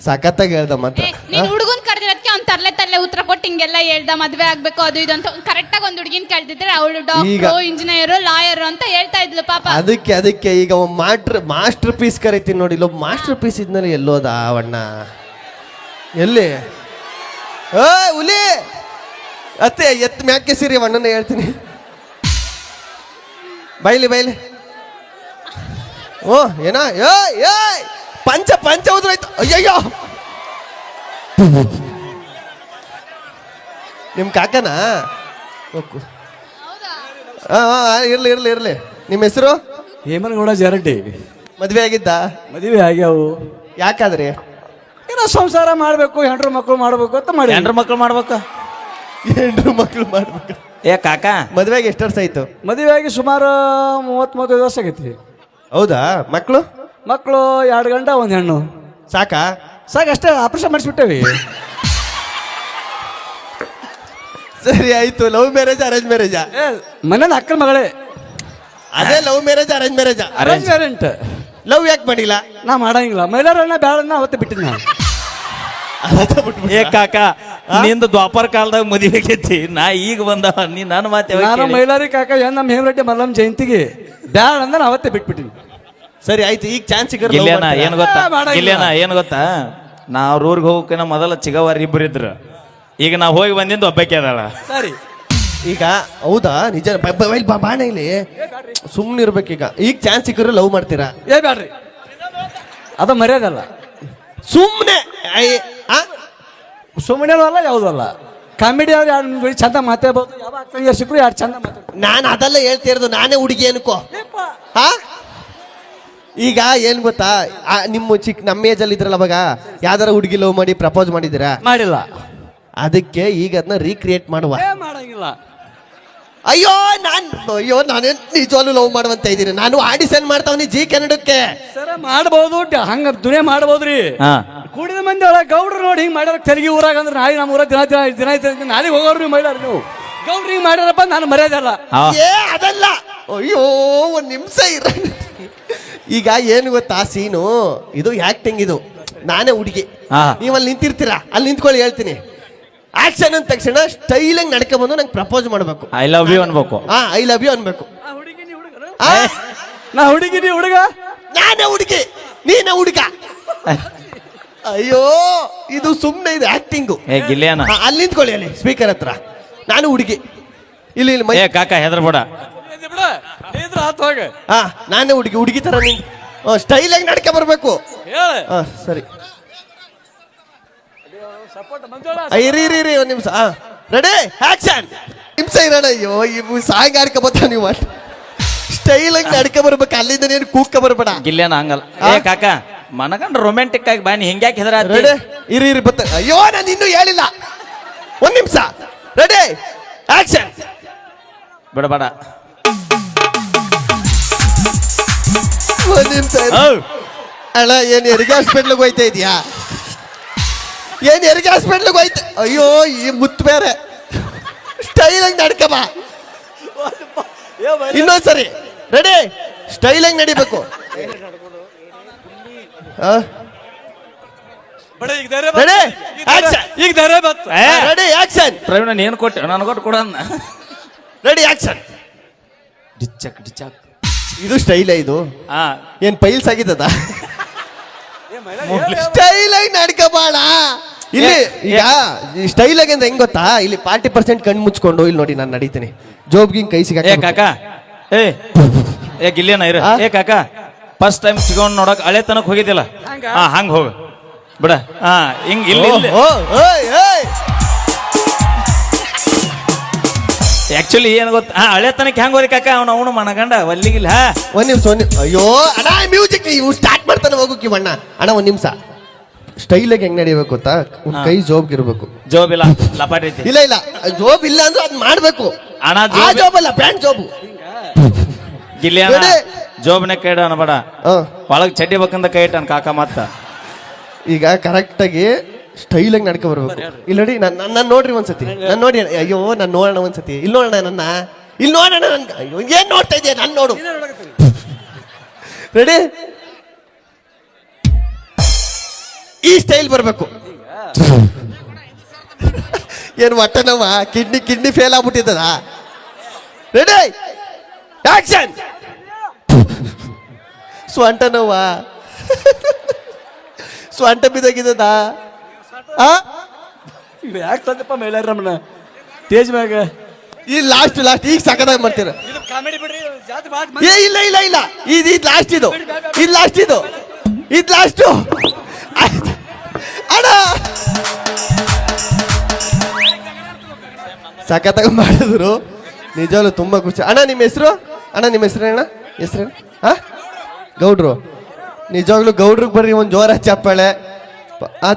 ಸಖತ್ತಾಗಿ ಹೇಳ್ದ ಮಾತ್ರ. ನೀನ್ ಹುಡುಗನ್ ಕರೆದಿರೋದಕ್ಕೆ ಅವ್ನ್ ತರ್ಲೆ ಉತ್ತರ ಕೊಟ್ಟು ಹಿಂಗೆಲ್ಲ ಹೇಳ್ದ, ಮದ್ವೆ ಆಗ್ಬೇಕು ಅದು ಇದು ಅಂತ. ಕರೆಕ್ಟಾಗಿ ಒಂದ್ ಹುಡುಗಿನ ಕರೆದಿದ್ರೆ ಅವಳು ಡಾಕ್ಟರ್, ಇಂಜಿನಿಯರ್, ಲಾಯರ್ ಅಂತ ಹೇಳ್ತಾ ಇದ್ಲು ಪಾಪ. ಅದಕ್ಕೆ ಈಗ ಮಾಸ್ಟರ್ ಪೀಸ್ ಕರಿತೀನಿ ನೋಡಿ. ಇಲ್ಲೊಬ್ಬ ಮಾಸ್ಟರ್ ಪೀಸ್ ಇದ್ನಲ್ಲಿ ಎಲ್ಲೋದ ಅವಣ್ಣ? ಎಲ್ಲಿ? ಹುಲಿ ಅತ್ತೆ ಎತ್ ಮ್ಯಾಕೆ ಸಿರಿ ಅಣ್ಣನ ಹೇಳ್ತೀನಿ. ಬೈಲಿ. ಓ ಏನ? ಪಂಚ ಹೋದ್ರಾಯ್ತು. ಅಯ್ಯಯ್ಯೋ, ನಿಮ್ಮ ಕಾಕನಾ? ಇರ್ಲಿ. ನಿಮ್ಮ ಹೆಸರು? ಹೇಮನಗೌಡ ಜಾರಟ್ಟಿ. ಮದ್ವೆ ಆಗಿದ್ದ? ಮದುವೆ ಆಗ್ಯಾವು. ಯಾಕಾದ್ರಿ? ಏನೋ ಸಂಸಾರ ಮಾಡಬೇಕು, ಹೆಂಡ್ರು ಮಕ್ಕಳು ಮಾಡಬೇಕು ಅಂತ ಮಾಡಿ. ಹೆಂಡ್ರ ಮಕ್ಳು ಮಾಡ್ಬೇಕು. ಏ ಕಾಕ, ಮದ್ವೆಗೆ ಎಷ್ಟು ವರ್ಷ ಆಯ್ತು? ಮದುವೆ ಆಗಿ ಸುಮಾರು 30-35 ವರ್ಷ ಆಗೈತಿ. ಹೌದಾ? ಮಕ್ಕಳು 2 ಗಂಡ 1 ಹೆಣ್ಣು. ಸಾಕಾ? ಸಾಕಷ್ಟೇ, ಆಪರೇಷನ್ ಮಾಡಿಸ್ಬಿಟ್ಟೇವಿ. ಸರಿ ಆಯ್ತು. ಲವ್ ಮ್ಯಾರೇಜ್ ಅರೇಂಜ್ ಮ್ಯಾರೇಜಾ? ಮನೇಲಿ ಅಕ್ಕನ ಮಗಳೇ. ಅದೇ ಲವ್ ಮ್ಯಾರೇಜ್ ಅರೇಂಜ್ ಮ್ಯಾರೇಜಾ? ಅರೇಂಜ್ ಮ್ಯಾರೇಂಟ್. ಲವ್ ಯಾಕೆ ಮಾಡಿಲ್ಲ? ನಾ ಮಾಡಂಗಿಲ್ಲ. ಮೈಲಾರಣ್ಣ ಬ್ಯಾಳನ್ನ ಅವತ್ತೆ ಬಿಟ್ಟಿನ. ಏ ಕಾಕ, ನಿಂದು ದ್ವಾಪರ ಕಾಲದಾಗ ಮದುವೆ ಆಗೈತಿ, ನಾ ಈಗ ಬಂದವ, ನೀ ನನ್ನ ಮಾತೆ. ನಾನು ಮೈಲಾರಿ ಕಾಕ ನಮ್ಮ ಹೇಮರೆಡ್ಡಿ ಮಲ್ಲಮ್ಮ ಜಯಂತಿಗೆ ಬ್ಯಾಳ ಅಂದ ಅವತ್ತೆ ಬಿಟ್ಬಿಟ್ಟಿನಿ. ಸರಿ ಆಯ್ತು, ಈಗ ಚಾನ್ಸ್ ಸಿಕ್ಕರೆ ಇಲ್ಲೇನ ಏನ್ ಗೊತ್ತಾ? ಮಾಡಂಗಿಲ್ಲ. ಇಲ್ಲೇನ ಏನ್ ಗೊತ್ತಾ? ನಾ ಅವ್ರ ಊರಿಗೆ ಹೋಗಕಿನ ಮೊದಲ ಚಿಗವಾರ ಇಬ್ರು ಇದ್ರು. ಈಗ ನಾ ಹೋಗಿ ಬಂದಿಂದ ಒಬ್ಬಕ್ಕೆ ಅದಾಳ. ಸರಿ ಈಗ ಹೌದಾ? ನಿಜ ಬಾಣ ಇಲ್ಲಿ ಸುಮ್ಮನೆ ಇರ್ಬೇಕೀಗ. ಈಗ ಚಾನ್ಸ್ ಸಿಕ್ಕರೆ ಲವ್ ಮಾಡ್ತೀರಾ? ಬ್ಯಾಡ್ರಿ, ಅದ ಮರ್ಯಾದಲ್ಲ. ಸುಮ್ಮನೆ ಸುಮ್ಮನೆ ಅಲ್ಲ, ಯಾವುದೂ ಅಲ್ಲ. ಕಾಮಿಡಿ ಆದ್ರೆ 2 ನಿಮಿಷ ಚಂದ ಮಾತಾಡ್ಬೋದು. ಯಾವ ಅಕ್ಕಂಗೆ ಸಿಕ್ಕರು 2 ಚಂದ ಮಾತಾಡ್ಬೋದು. ನಾನು ಅದೆಲ್ಲ ಹೇಳ್ತಿರೋದು, ನಾನೇ ಹುಡುಗಿ ಅನ್ಕೋ. ಈಗ ಏನ್ ಗೊತ್ತಾ, ನಿಮ್ಮ ನಮ್ಮ ಏಜಲ್ಲಿ ಇದ್ರಲ್ಲ ಅವಾಗ ಯಾವ್ದಾರ ಹುಡುಗಿ ಲವ್ ಮಾಡಿ ಪ್ರಪೋಸ್ ಮಾಡಿದಿರಾ? ಮಾಡಿಲ್ಲ. ಅದಕ್ಕೆ ಈಗ ಅದನ್ನ ರೀಕ್ರಿಯೇಟ್ ಮಾಡುವ. ಮಾಡಂಗಿಲ್ಲ. ಅಯ್ಯೋ ನಾನೇ ನಿಜವಾಗ್ಲೂ ಲವ್ ಮಾಡುವಂತ ಇದ್ದೀನಿ. ನಾನು ಆಡಿಷನ್ ಮಾಡ್ತಾವನಿ ಜಿ ಕನ್ನಡಕ್ಕೆ. ಸರ ಮಾಡ್ಬೋದು, ಹಂಗ ದುನಿಯಾ ಮಾಡ್ಬೋದ್ರಿ. ಕೂಡಿದ ಮಂದಿ ಒಳಗೆ ಗೌಡ್ರು ನೋಡಿ ಹಿಂಗ್ ಮಾಡ್ಯಾರ ತೆರಿಗೆ ಊರಾಗ. ಅಂದ್ರೆ ನಾಳೆ ನಮ್ಮ ಊರಾಗ ದಿನ ನಾಳೆಗೆ ಹೋಗೋರು ನೀವು ಮಾಡ್ಯಾರ. ನೀವು ಗೌಡ್ರು ಹಿಂಗ್ ಮಾಡ್ಯಾರಪ್ಪ, ನಾನು ಮರ್ಯಾದೆ ಅಲ್ಲ. ಅದಲ್ಲ. ಅಯ್ಯೋ, 1 ನಿಮಿಷ ಇರ. ಈಗ ಏನು ಗೊತ್ತಾ ಸೀನು, ಇದು ಆಕ್ಟಿಂಗ್, ಇದು ನಾನೇ ಹುಡುಗಿ, ಹಾ. ನೀವು ಅಲ್ಲಿ ನಿಂತಿರ್ತೀರಾ, ಅಲ್ಲಿ ನಿಂತ್ಕೊಳ್ಳಿ ಹೇಳ್ತೀನಿ. ಆಕ್ಷನ್ ಅಂದ ತಕ್ಷಣ ಸ್ಟೈಲ್ ಆಗಿ ನಡ್ಕ ಬಂದು ನಂಗೆ ಪ್ರಪೋಸ್ ಮಾಡ್ಬೇಕು. ಐ ಲವ್ ಯು ಅನ್ಬೇಕು. ಐ ಲವ್ ಯು ಅನ್ಬೇಕು. ನಾ ಹುಡುಗಿ ನೀ ಹುಡುಗ, ನಾನೇ ಹುಡುಗಿ ನೀನೇ ಹುಡುಗ. ಅಯ್ಯೋ ಇದು ಸುಮ್ಮನೆ, ಇದು ಆಕ್ಟಿಂಗು. ಏ ಗಿಲ್ಲಿಯನ, ಅಲ್ಲಿ ನಿಂತ್ಕೊಳ್ಳಿ, ಅಲ್ಲಿ ಸ್ಪೀಕರ್ ಹತ್ರ. ನಾನು ಹುಡುಗಿ, ಇಲ್ಲಿ ಇಲ್ಲಿ ಮೈ. ಏ ಕಾಕ ಹೆದರ್ಬೇಡ. ನಾನೇ ಹುಡುಗಿ, ಹುಡುಗಿ ತರ ಸ್ಟೈಲ್ ಆಗಿ ನಡ್ಕ ಬರ್ಬೇಕು. ಸರಿ ಇರಿ ಒಂದ್ ನಿಮಿಷ. Ready action. ನಿಮಿಷ ಇರೋಣ. ಅಯ್ಯೋ ಇವು ಸಾಂಗ್ ಆಡ್ಕ ಬರ್ತಾವ, ನೀವು ಸ್ಟೈಲ್ ಆಗಿ ನಡ್ಕ ಬರ್ಬೇಕು, ಅಲ್ಲಿಂದ ನೀನು ಕೂಕ್ಕ ಬರ್ಬೇಡ. ಗಿಲ್ಲಿಯನ ಹಂಗಲ್ಲ. ಏ ಕಾಕ ಮನಗಂಡ್ ರೊಮ್ಯಾಂಟಿಕ್ ಆಗಿ ಬಾನಿ ಹಿಂಗ್ಯಾಕೆ ಹೆದರ. ರೆಡಿ ಇರಿ ಬತ್ತ. ಅಯ್ಯೋ ನಾನು ಇನ್ನೂ ಹೇಳಿಲ್ಲ, ಒಂದ್ ನಿಮಿಷ. Ready action. ಬಿಡಬೇಡ. ಒಂದ್ ನಿಮಿಷ ಅಣ್ಣ. ಏನ್ ಹೆರಿಗೆ ಹಾಸ್ಪಿಟ್ಲಿಗೆ ಹೋಯ್ತಾ ಇದೀಯಾ? ಏನ್ ಹೆರಿಗೆ ಹಾಸ್ಪಿಟ್ಲಿಗೆ ಹೋಯ್ತ? ಅಯ್ಯೋ ಈ ಮುತ್ತು ಬೇರೆ. ಸ್ಟೈಲ್ ಆಗಿ ನಡ್ಕಮ್ಮ. ಇನ್ನೊಂದ್ಸರಿ ರೆಡಿ. ಸ್ಟೈಲ್ ಆಗಿ ನಡಿಬೇಕು. Ready action. ಈಗ ಧೈರ್ಯ ಬಂತು. Ready action. ಪ್ರವೀಣ ಏನ್ ಕೊಟ್ಟೆ ನನಗೊಟ್ಟು ಕೊಡ. Ready action. ಡಿಚ್ಚಕ್ ಡಿಚ್ಚಕ್. ಇದು ಸ್ಟೈಲ್ ಇದು. ಹಾ ಏನ್ ಪೈಲ್ಸ್ ಆಗಿದ್ದದ? ಸ್ಟೈಲ್ ಆಗಿ ನಡ್ಕಬಾಳ. ಇಲ್ಲಿ ಈಗ ಸ್ಟೈಲ್ ಆಗಿ ಅಂದ್ರೆ ಹೆಂಗ್ ಗೊತ್ತಾ, ಇಲ್ಲಿ 40% ಕಣ್ ಮುಚ್ಕೊಂಡು ಇಲ್ಲಿ ನೋಡಿ ನಾನು ನಡೀತೀನಿ, ಜೋಬ್ಗಿಂಗ್ ಕೈ ಸಿಗ. ಏ ಕಾಕ, ಏ ಗಿಲ್ಲಿಯನ ಇರ. ಏ ಕಾಕ ಫಸ್ಟ್ ಟೈಮ್ ಸಿಗೋನ್ ನೋಡಕ್ ಹಳೆ ತನಕ ಹೋಗಿದ್ದಿಲ್ಲ, ಹಂಗ ಹೋಗ ಬಿಡ. ಹಿಂಗ್ ಇಲ್ಲಿ ಆಕ್ಚುಲಿ ಏನ್ ಗೊತ್ತಾ, ಹಳೆ ತನಕ ಹೆಂಗ್ ಹೋರಿ ಕಾಕ, ಅವನು ಮನಗಂಡ ಒಲ್ಲಿಗಿಲ್ಲ. ಒಂದ್ ನಿಮಿಷ ಅಯ್ಯೋ ಅಣ್ಣ, ಮ್ಯೂಸಿಕ್ ಇವು ಸ್ಟಾರ್ಟ್ ಮಾಡ್ತಾನೆ ಹೋಗೋಕಿ ಅಣ್ಣ. ಅಣ್ಣ ಒಂದ್ ನಿಮಿಷ. ಸ್ಟೈಲ್ ಆಗಿ ಹೆಂಗ್ ನಡಿಬೇಕು ಗೊತ್ತಾ, ಒಂದ್ ಕೈ ಜೋಬ್ಗಿರ್ಬೇಕು. ಜೋಬ್ ಇಲ್ಲ, ಲಪಾಟ್ ಐತಿ. ಇಲ್ಲ ಜೋಬ್ ಇಲ್ಲ ಅಂದ್ರೆ ಅದ್ ಮಾಡ್ಬೇಕು. ಅಣ್ಣ ಜೋಬ್ ಅಲ್ಲ, ಪ್ಯಾಂಟ್ ಜೋಬು. ಗಿಲ್ಲಿಯನ ಜೋಬ್ನ ಕೈ ಇಡ ಅನ್ಬೇಡ, ಒಳಗ್ ಚಡ್ಡಿ ಬೇಕಂದ ಕೈ ಇಟ್ಟಾನ ಕಾಕ. ಮತ್ತ ಈಗ ಕರೆಕ್ಟ್ ಆಗಿ ಸ್ಟೈಲ್ ಆಗಿ ನಡ್ಕೊ ಬರ್ಬೇಕು. ಇಲ್ಲಿ ನೋಡಿ, ನನ್ನ ನೋಡ್ರಿ ಒಂದ್ಸತಿ, ನಾನು ನೋಡಿ. ಅಯ್ಯೋ ನಾನು ನೋಡೋಣ ಒಂದ್ಸತಿ. ಇಲ್ಲಿ ನೋಡೋಣ ನನ್ನ, ಇಲ್ಲಿ ನೋಡೋಣ ನನ್. ಅಯ್ಯೋ ಏನ್ ನೋಡ್ತಾ ಇದೆಯಾ, ನಾನು ನೋಡು. ರೆಡಿ. ಈ ಸ್ಟೈಲ್ ಬರ್ಬೇಕು. ಏನು ಒಟ್ಟನವ ಕಿಡ್ನಿ ಫೇಲ್ ಆಗ್ಬಿಟ್ಟಿದ್ದದ. Ready action. ಸ್ವಂಟನವ ಸ್ವಂಟ ಬಿದ್ದಾಗಿದ್ದದ. ಯಾಕೆ ತಂದಪ್ಪ ಮೈಲಾರಮ್ಮನ ಸ್ಟೇಜ್ ಮ್ಯಾಗ? ಈ ಲಾಸ್ಟ್ ಈಗ ಸಕದಾಗ ಮಾಡ್ತೀರ. ಏ ಇಲ್ಲ ಇದು ಲಾಸ್ಟ್, ಇದು ಲಾಸ್ಟ್ ಅಣ್ಣ. ಸಖತ್ತಾಗ ಮಾಡಿದ್ರು ನಿಜವಾಗ್ಲು, ತುಂಬಾ ಖುಷಿ. ಅಣ್ಣ ನಿಮ್ಮ ಹೆಸರು? ಅಣ್ಣ ನಿಮ್ಮ ಹೆಸರೇನ? ಗೌಡ್ರು. ನಿಜವಾಗ್ಲು ಗೌಡ್ರಿಗೆ ಬರ್ರಿ ಒಂದು ಜೋರ ಚಪ್ಪಾಳೆ.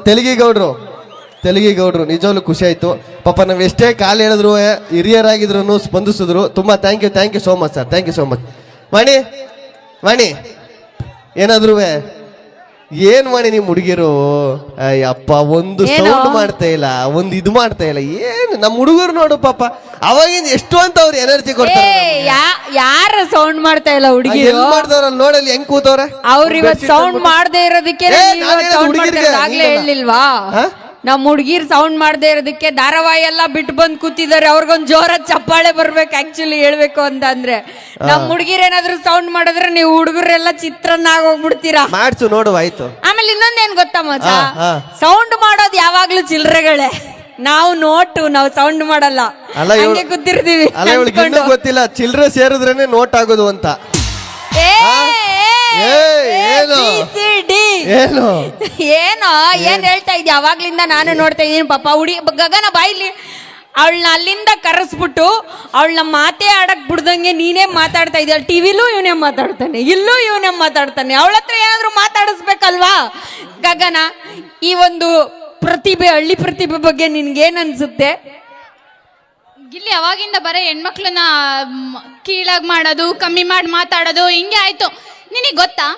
ತೆಲುಗಿ ಗೌಡ್ರು ನಿಜವಾಗ್ಲು ಖುಷಿ ಆಯ್ತು. ಪಾಪ ನಾವ್ ಎಷ್ಟೇ ಕಾಲು ಹೇಳಿದ್ರು, ಹಿರಿಯರಾಗಿದ್ರು ಸ್ಪಂದಿಸಿದ್ರು. ತುಂಬಾ thank you so much sir, thank you so much. Vani ಏನಾದ್ರು ಏನ್ ಮಾಡಿ ನಿಮ್ ಹುಡುಗಿರು? ಅಯ್ಯಪ್ಪ ಒಂದು ಸೌಂಡ್ ಮಾಡ್ತಾ ಇಲ್ಲ, ಒಂದು ಇದು ಮಾಡ್ತಾ ಇಲ್ಲ. ಏನು ನಮ್ಮ ಹುಡುಗರು ನೋಡು ಪಾಪ, ಅವಾಗಿಂದ ಎಷ್ಟು ಅಂತ ಅವ್ರು ಎನರ್ಜಿ ಕೊಡ್ತಾರೆ. ಯಾರ ಸೌಂಡ್ ಮಾಡ್ತಾ ಇಲ್ಲ ಹುಡುಗಿ ಮಾಡ್ದವ್ರ ನೋಡಲ್ಲಿ ಹೆಂಗ್ ಕೂತವ್ರೆ. ಅವ್ರ ಇವತ್ ಸೌಂಡ್ ಮಾಡದೇ ಇರೋದಕ್ಕೆ ಆಗ್ಲೇ ಹೇಳಿಲ್ವಾ? ನಮ್ ಹುಡುಗಿರ್ ಸೌಂಡ್ ಮಾಡದೇ ಇರೋದಕ್ಕೆ ಧಾರಾವಾಹಿ ಎಲ್ಲ ಬಿಟ್ಟು ಬಂದ್ ಕೂತಿದ್ದಾರೆ. ಅವ್ರಿಗೊಂದ್ ಜೋರ ಚಪ್ಪಾಳೆ ಬರ್ಬೇಕು. ಆಕ್ಚುಲಿ ಹೇಳ್ಬೇಕು ಅಂತ ಅಂದ್ರೆ ನಮ್ ಹುಡುಗಿರ್ ಏನಾದ್ರು ಸೌಂಡ್ ಮಾಡಿದ್ರೆ ನೀವು ಹುಡುಗರೆಲ್ಲ ಚಿತ್ರಾನ್ನ ಆಗೋಗ್ಬಿಡ್ತೀರಾ. ಮಾಡ್ಸು ನೋಡು ಆಯ್ತು. ಆಮೇಲೆ ಇನ್ನೊಂದೇನ್ ಗೊತ್ತಾ ಮಚ್ಚ, ಸೌಂಡ್ ಮಾಡೋದು ಯಾವಾಗ್ಲೂ ಚಿಲ್ರೆಗಳೇ. ನಾವು ನಾವು ಸೌಂಡ್ ಮಾಡಲ್ಲ, ಹಂಗೆ ಕೂತಿರ್ತೀವಿ. ಗೊತ್ತಿಲ್ಲ ಚಿಲ್ರೆ ಸೇರಿದ್ರೇನೆ ನೋಟ್ ಆಗೋದು ಅಂತ. ಏನೋ ಏನ್ ಹೇಳ್ತಾ ಇದ್ಯಾ? ಅವಾಗ್ಲಿಂದ ನಾನು ನೋಡ್ತಾ ಇದೀನಿ ಪಾಪ. ಗಗನ ಬಾಯಿಲಿ ಅವಳನ್ನ ಅಲ್ಲಿಂದ ಕರೆಸ್ಬಿಟ್ಟು ಅವಳನ್ನ ಮಾತೇ ಆಡಕ್ ಬಿಡ್ದಂಗೆ ನೀನೇ ಮಾತಾಡ್ತಾ ಇದ್ದ. ಟಿವಿಲೂ ಇವನೇ ಮಾತಾಡ್ತಾನೆ, ಇಲ್ಲೂ ಇವನೇ ಮಾತಾಡ್ತಾನೆ. ಅವಳ ಹತ್ರ ಏನಾದ್ರು ಮಾತಾಡಿಸ್ಬೇಕಲ್ವಾ? ಗಗನ, ಈ ಒಂದು ಪ್ರತಿಭೆ, ಹಳ್ಳಿ ಪ್ರತಿಭೆ ಬಗ್ಗೆ ನಿನ್ಗೇನ್ ಅನ್ಸುತ್ತೆ? ಗಿಲ್ಲಿ ಅವಾಗಿಂದ ಬರೀ ಹೆಣ್ಮಕ್ಳನ್ನ ಕೀಳಾಗಿ ಮಾಡೋದು, ಕಮ್ಮಿ ಮಾಡಿ ಮಾತಾಡೋದು ಹಿಂಗೆ ಆಯ್ತು. ನಿನಗೆ ಗೊತ್ತಾ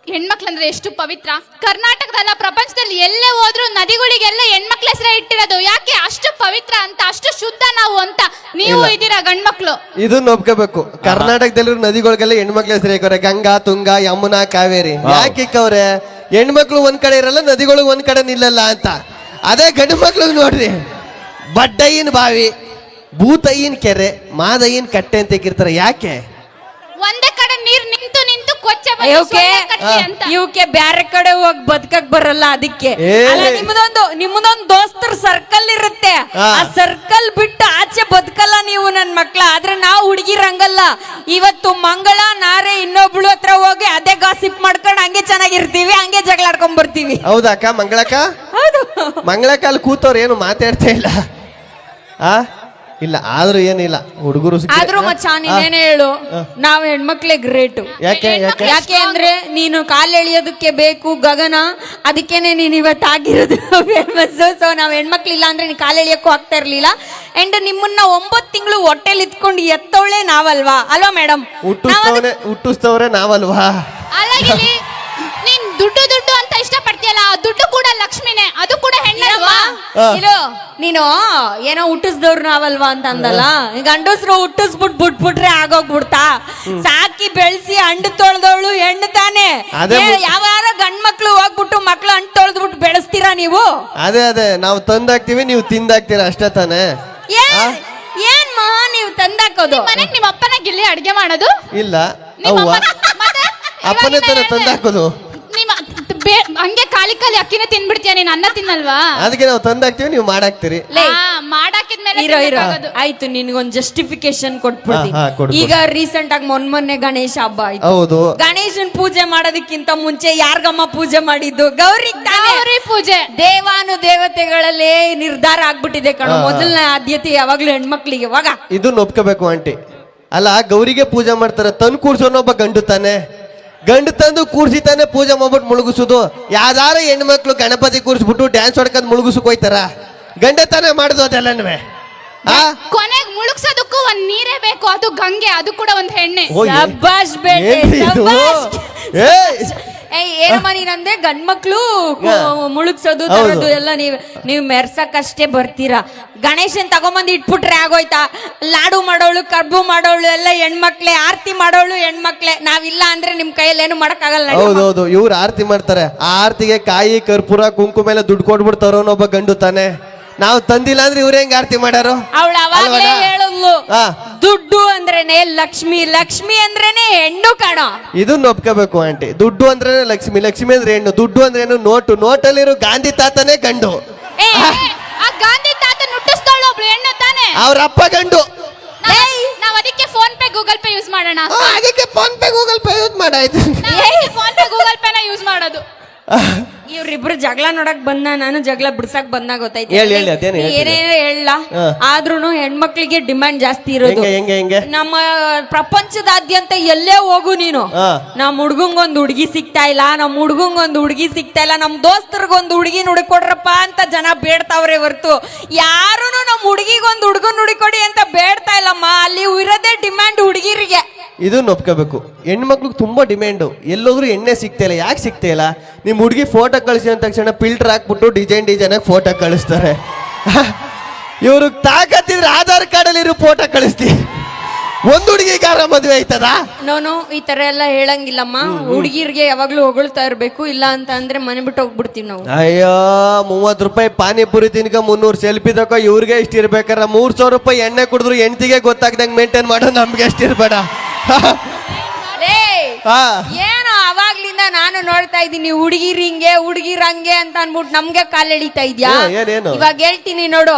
ಹೆಣ್ಮಕ್ಳಂದ್ರೆ ಎಷ್ಟು ಪವಿತ್ರ? ಕರ್ನಾಟಕದಲ್ಲ, ಪ್ರಪಂಚದಲ್ಲಿ ಎಲ್ಲೇ ಹೋದ್ರು ನದಿಗಳಿಗೆಲ್ಲ ಹೆಣ್ಮಕ್ಳು ಹೆಣ್ಮಕ್ಳ ಹೆಸರೇ ಇಟ್ಟಿರೋದು. ಯಾಕೆ ಅಷ್ಟು ಪವಿತ್ರ ಅಂತ, ಅಷ್ಟು ಶುದ್ಧ ನಾವು ಅಂತ. ನೀವು ಇದ್ದೀರಾ ಗಂಡ್ಮಕ್ಳು. ಇದನ್ನ ಒಪ್ಕೋಬೇಕು. ಕರ್ನಾಟಕದಲ್ಲಿರೋ ನದಿಗಳಿಗೆಲ್ಲ ಹೆಣ್ಮಕ್ಳ ಹೆಸರು ಇಕ್ಕವ್ರೆ. ಗಂಗಾ, ತುಂಗ, ಯಮುನಾ, ಕಾವೇರಿ. ಯಾಕೆ ಇಕ್ಕವ್ರೆ? ಹೆಣ್ಮಕ್ಳು ಒಂದ್ ಕಡೆ ಇರಲ್ಲ, ನದಿಗಳು ಒಂದ್ ಕಡೆ ನಿಲ್ಲಲ್ಲ ಅಂತ. ಅದೇ ಗಂಡು ಮಕ್ಳಿಗೆ ನೋಡ್ರಿ, ಬಡ್ಡಯ್ಯನ ಬಾವಿ, ಭೂತಯ್ಯನ ಕೆರೆ, ಮಾದಯ್ಯನ ಕಟ್ಟೆ ಅಂತ ಇಕ್ಕಿರ್ತಾರೆ. ಯಾಕೆ? ಒಂದೇ ಕಡೆ ನೀರ್ ನಿಂತು ನಿಂತು ಕೊಚ್ಚೆ ಬಂದು ಇವಕ್ಕೆ ಸೊಳ್ಳೆ ಕಟ್ಟಿ ಅಂತ. ಇವಕ್ಕೆ ಬ್ಯಾರೆ ಕಡೆ ಹೋಗಿ ಬದುಕಕ್ ಬರಲ್ಲ, ಅದಕ್ಕೆ. ಅಲ್ಲ, ನಿಮ್ಮದೊಂದು ದೋಸ್ತರ ಸರ್ಕಲ್ ಇರುತ್ತೆ, ಆ ಸರ್ಕಲ್ ಬಿಟ್ಟು ಆಚೆ ಬದುಕಲ್ಲ ನೀವು ನನ್ ಮಕ್ಳ. ಆದ್ರೆ ನಾವು ಹುಡುಗಿರಂಗಲ್ಲ. ಇವತ್ತು ಮಂಗಳ ನಾರೆ ಇನ್ನೊಬ್ಳು ಹತ್ರ ಹೋಗಿ ಅದೇ ಗಾಸಿಪ್ ಮಾಡ್ಕೊಂಡು ಹಂಗೆ ಚೆನ್ನಾಗಿರ್ತೀವಿ, ಹಂಗೆ ಜಗಳ ಆಡ್ಕೊಂಡ್ ಬರ್ತೀವಿ. ಹೌದಕ್ಕ? ಮಂಗಳಕ್ಕ, ಹೌದು. ಮಂಗಳಕ್ಕಲ್ಲಿ ಕೂತವ್ರು ಏನು ಮಾತಾಡ್ತಾ ಇಲ್ಲ. ಇಲ್ಲ ಆದ್ರೂ ಏನಿಲ್ಲ, ಹುಡುಗರು ಆದ್ರೂ ಮಚ್ಚ ನೀನೇನೇ ಹೇಳು, ನಾವ್ ಹೆಣ್ಮಕ್ಳೇ ಗ್ರೇಟು. ಯಾಕೆ ಯಾಕೆ ಯಾಕೆ ಅಂದ್ರೆ ನೀನು ಕಾಲ್ ಎಳಿಯೋದಕ್ಕೆ ಬೇಕು ಗಗನ, ಅದಕ್ಕೇನೆ ನೀನ್ ಇವತ್ತು ಆಗಿರೋದು ಫೇಮಸ್. ಸೊ ನಾವ್ ಹೆಣ್ಮಕ್ಳಿಲ್ಲ ಅಂದ್ರೆ ನೀನ್ ಕಾಲ್ ಎಳಿಯಕ್ಕೂ ಆಗ್ತಾ ಇರ್ಲಿಲ್ಲ. ಅಂಡ್ ನಿಮ್ಮನ್ನ 9 ತಿಂಗಳು ಹೊಟ್ಟೆಲಿ ಇತ್ಕೊಂಡು ಎತ್ತವಳೆ ನಾವಲ್ವಾ? ಅಲ್ವಾ ಮೇಡಮ್? ಹುಟ್ಟಿಸ್ತವ್ರೆ ನಾವಲ್ವಾ? ಅಲ್ಲ ಗಿಲ್ಲಿ, ನೀನ್ ದುಡ್ಡು ದುಡ್ಡು ಅಂತ ಇಷ್ಟಪಡ್ತೀಯಲ್ಲ, ಆ ದುಡ್ಡು ಕೂಡ ಲಕ್ಷ್ಮಿನೇ, ಅದು ಕೂಡ ಹೆಣ್ಣಲ್ವಾ? ಇರೋ ನೀನು ಏನೋ ಹುಟ್ಟಿಸ್ದವ್ರು ನಾವಲ್ವಾ ಅಂತ ಅಂದಲ್ಲ. ಗಂಡಸ್ರು ಬಿಟ್ಬಿಟ್ರೆ ಆಗೋಗ್ಬಿಡ್ತಾ? ಸಾಕಿ ಬೆಳೆಸಿ ಅಂಡು ತೊಳ್ದವಳು ಹೆಣ್ಣು ತಾನೆ. ಯಾವಾರ ಗಂಡ್ ಮಕ್ಳು ಹೋಗ್ಬಿಟ್ಟು ಮಕ್ಳು ಅಂಡು ತೊಳ್ದ್ಬಿಟ್ಟು ಬೆಳೆಸ್ತೀರಾ ನೀವು? ಅದೇ ನಾವು ತಂದಾಕ್ತಿವಿ, ನೀವು ತಿಂದಾಕ್ತೀರಾ, ಅಷ್ಟೇ ತಾನೆ? ಏನ್ ಮಹಾ ನೀವು ತಂದಾಕೋದು? ಮನೆಗ್ ನಿಮ್ಮ ಅಪ್ಪನ ಗಿಲ್ಲಿ ಅಡ್ಗೆ ಮಾಡೋದು? ಇಲ್ಲ, ಅವ್ವ ಅಪ್ಪನೇ ತಾನೆ ತಂದಾಕೋದು. ಹಂಗೆ ಖಾಲಿ ಅಕ್ಕಿನ ತಿನ್ಬಿಡ್ತೀಯ ನೀನ್, ಅನ್ನ ತಿನ್ನಲ್ವಾ? ಅದಕ್ಕೆ ನಾವು ತಂದಾಕ್ತಿವಿ, ನೀವು ಮಾಡಾಕ್ತಿರಿ. ಮಾಡಾಕಿದ್ಮೇಲೆ ಆಯ್ತು, ನಿನ್ಗೊಂದ್ ಜಸ್ಟಿಫಿಕೇಶನ್ ಕೊಟ್ಬಿಡ್ತೀನಿ. ಈಗ ರೀಸೆಂಟ್ ಆಗಿ ಮೊನ್ನೆ ಗಣೇಶ ಹಬ್ಬ ಆಯ್ತು. ಹೌದು. ಗಣೇಶನ್ ಪೂಜೆ ಮಾಡೋದಕ್ಕಿಂತ ಮುಂಚೆ ಯಾರ್ಗಮ್ಮ ಪೂಜೆ ಮಾಡಿದ್ದು? ಗೌರಿ ಪೂಜೆ. ದೇವಾನು ದೇವತೆಗಳಲ್ಲೇ ನಿರ್ಧಾರ ಆಗ್ಬಿಟ್ಟಿದೆ ಕಣೋ. ಮೊದಲನೇ ಆದ್ಯತೆ ಯಾವಾಗ್ಲೂ ಹೆಣ್ಮಕ್ಳಿಗೆ. ಇವಾಗ ಇದನ್ನ ಒಪ್ಕೋಬೇಕು ಆಂಟಿ. ಅಲ್ಲ, ಗೌರಿಗೆ ಪೂಜೆ ಮಾಡ್ತಾರೆ, ತಂದು ಕೂರ್ಸೋನೊಬ್ಬ ಗಂಡು ತಾನೆ. ಗಂಡು ತಂದು ಕೂರ್ಸಿತಾನೆ ಪೂಜೆ ಮಾಡ್ಬಿಟ್ಟು ಮುಳುಗಿಸೋದು. ಯಾವ್ದಾರ ಹೆಣ್ಮಕ್ಳು ಗಣಪತಿ ಕೂರಿಸ್ಬಿಟ್ಟು ಡ್ಯಾನ್ಸ್ ಹೊಡ್ಕೊಂಡ್ ಮುಳುಗಿಸಕ್ ಹೋಯ್ತಾರ? ಗಂಡ ತಾನೇ ಮಾಡುದು ಅದೆಲ್ಲನೂ. ಕೊನೆಗೆ ಮುಳುಗ್ಸೋದಕ್ಕೂ ಒಂದ್ ನೀರೇ ಬೇಕು, ಅದು ಗಂಗೆ, ಅದು ಕೂಡ ಒಂದ್ ಹೆಣ್ಣೆ. ಶಬ್ಬಾಷ್ ಬೇಟೆ, ಏನಮ್ಮ ನೀನಂದ್ರೆ ಗಂಡ್ಮಕ್ಳು ಮುಳುಗ್ಸೋದು ತರೋದು ಎಲ್ಲ ನೀವು ಮೆರ್ಸಕ್ಕಷ್ಟೇ ಬರ್ತೀರಾ. ಗಣೇಶನ್ ತಗೊಂಬಂದು ಇಟ್ಬಿಟ್ರೆ ಆಗೋಯ್ತಾ? ಲಾಡು ಮಾಡೋಳು, ಕಬ್ಬು ಮಾಡೋಳು ಎಲ್ಲ ಹೆಣ್ಮಕ್ಳೆ, ಆರತಿ ಮಾಡೋಳು ಹೆಣ್ಮಕ್ಳೆ. ನಾವಿಲ್ಲ ಅಂದ್ರೆ ನಿಮ್ ಕೈಯಲ್ಲಿ ಏನು ಮಾಡಕ್ ಆಗಲ್ಲ. ಹೌದೌದು, ಇವ್ರು ಆರತಿ ಮಾಡ್ತಾರೆ. ಆ ಆರತಿಗೆ ಕಾಯಿ, ಕರ್ಪೂರ, ಕುಂಕುಮ ಎಲ್ಲ ದುಡ್ಡು ಕೊಟ್ಬಿಡ್ತಾರೋನೊಬ್ಬ ಗಂಡು ತಾನೆ. ನಾವು ತಂದಿಲ್ಲ ಅಂದ್ರೆ ಇವ್ರ ಹೆಂಗ್ ಆರತಿ ಮಾಡಾರು? ಅವಳು ಅವಾಗಲೇ ಹೇಳದ್ಲು, ದುಡ್ಡು ಅಂದ್ರೇನೆ ಲಕ್ಷ್ಮಿ, ಲಕ್ಷ್ಮಿ ಅಂದ್ರೇನೆ ಹೆಣ್ಣು ಕಣ. ಇದನ್ನ ಒಪ್ಕೋಬೇಕು ಆಂಟಿ. ದುಡ್ಡು ಅಂದ್ರೇನೆ ಲಕ್ಷ್ಮಿ, ಲಕ್ಷ್ಮಿ ಅಂದ್ರೆ ಹೆಣ್ಣು. ದುಡ್ಡು ಅಂದ್ರೆ ಏನು? ನೋಟು. ನೋಟಲ್ಲಿರೋ ಗಾಂಧಿ ತಾತನೇ ಗಂಡು. ಆ ಗಾಂಧಿ ತಾತ ನುಟ್ಟಿಸ್ತಾಳು ಒಬ್ಳು ಹೆಣ್ಣು ತಾನೆ. ಅವ್ರ ಅಪ್ಪ ಗಂಡು. ನಾವ್ ಅದಕ್ಕೆ PhonePe Google Pay use ಮಾಡೋಣ. ಅದಕ್ಕೆ PhonePe Google Pay use ಮಾಡಾಯ್ತು. ಫೋನ್ ಪೇ ಗೂಗಲ್ ಪೇನ ಯೂಸ್ ಮಾಡೋದು. ಇವ್ರಿಬ್ರು ಜಗಳ ನೋಡಕ್ ಬಂದ, ನಾನು ಜಗಳ ಬಿಡ್ಸಕ್ ಬಂದಾಗ ಗೊತ್ತಾಯ್ತು. ಏನೇನು ಹೇಳ. ಆದ್ರೂನು ಹೆಣ್ಮಕ್ಳಿಗೆ ಡಿಮ್ಯಾಂಡ್ ಜಾಸ್ತಿ ಇರೋದು. ನಮ್ಮ ಪ್ರಪಂಚದಾದ್ಯಂತ ಎಲ್ಲೇ ಹೋಗು ನೀನು, ನಮ್ ಹುಡ್ಗಂಗೊಂದ್ ಹುಡುಗಿ ಸಿಗ್ತಾ ಇಲ್ಲ, ನಮ್ ಹುಡ್ಗಂಗೊಂದ್ ಹುಡುಗಿ ಸಿಗ್ತಾ ಇಲ್ಲ, ನಮ್ ದೋಸ್ತರಿಗೊಂದು ಹುಡುಗಿ ಹುಡುಕೊಡ್ರಪ್ಪ ಅಂತ ಜನ ಬೇಡ್ತಾವ್ರೆ ಹೊರ್ತು ಯಾರುನು ನಮ್ ಹುಡುಗಿಗೊಂದು ಹುಡುಗನ್ ಹುಡುಕೊಡಿ ಅಂತ ಬೇಡ್ತಾ ಇಲ್ಲಮ್ಮ. ಅಲ್ಲಿ ಇರೋದೇ ಡಿಮ್ಯಾಂಡ್ ಹುಡುಗಿರಿಗೆ. ಇದನ್ನ ಒಪ್ಕೋಬೇಕು. ಹೆಣ್ಮಕ್ಳಿಗೆ ತುಂಬಾ ಡಿಮ್ಯಾಂಡು. ಎಲ್ಲೋದ್ರು ಎಣ್ಣೆ ಸಿಗ್ತಾ ಇಲ್ಲ. ಯಾಕೆ ಸಿಗ್ತಾ ಇಲ್ಲ? ನಿಮ್ ಹುಡುಗಿ ಫೋಟೋ ಕಳಿಸಿ ಅಂದ ತಕ್ಷಣ ಫಿಲ್ಟರ್ ಹಾಕ್ಬಿಟ್ಟು ಡಿಸೈನ್ ಫೋಟೋ ಕಳಿಸ್ತಾರೆ. ಇವ್ರಿಗೆ ತಾಕತ್ತಿದ್ರೆ ಆಧಾರ್ ಕಾರ್ಡ್ ಅಲ್ಲಿ ಇರೋ ಫೋಟೋ ಕಳಿಸ್ತೀವಿ. ಒಂದ್ ಹುಡುಗಿಗಾರ ಮದ್ವೆ ಆಯ್ತದ? ನೋನು ಈ ತರ ಎಲ್ಲ ಹೇಳಂಗಿಲ್ಲಮ್ಮ. ಹುಡುಗಿರ್ಗೆ ಯಾವಾಗ್ಲೂ ಹೊಗಳ್ತಾ ಇರ್ಬೇಕು, ಇಲ್ಲ ಅಂತ ಅಂದ್ರೆ ಮನೆ ಬಿಟ್ಟು ಹೋಗ್ಬಿಡ್ತೀವಿ ನಾವು. ಅಯ್ಯೋ, 30 ರೂಪಾಯಿ ಪಾನಿಪುರಿ ತಿನ್ಕ 300 ಸೆಲ್ಫಿ ತಕೋ, ಇವ್ರಿಗೆ ಇಷ್ಟ ಇರ್ಬೇಕಾರ. 300 ರೂಪಾಯಿ ಎಣ್ಣೆ ಕುಡಿದ್ರು ಹೆಂಡತಿಗೆ ಗೊತ್ತಾಗ್ದಂಗ್ ಮೇಂಟೈನ್ ಮಾಡೋ ನಮ್ಗೆ ಎಷ್ಟ ಇರ್ಬೇಡ. ಏನು ಅವಾಗ್ಲಿಂದ ನಾನು ನೋಡ್ತಾ ಇದ್ದೀನಿ, ಹುಡುಗಿರಿಂಗೆ ಹುಡುಗಿರಂಗೆ ಅಂತ ಅನ್ಬಿಟ್ಟು ನಮ್ಗೆ ಕಾಲ್ ಎಳಿತಾ ಇದ್ಯಾ? ಇವಾಗ ಹೇಳ್ತೀನಿ ನೋಡು.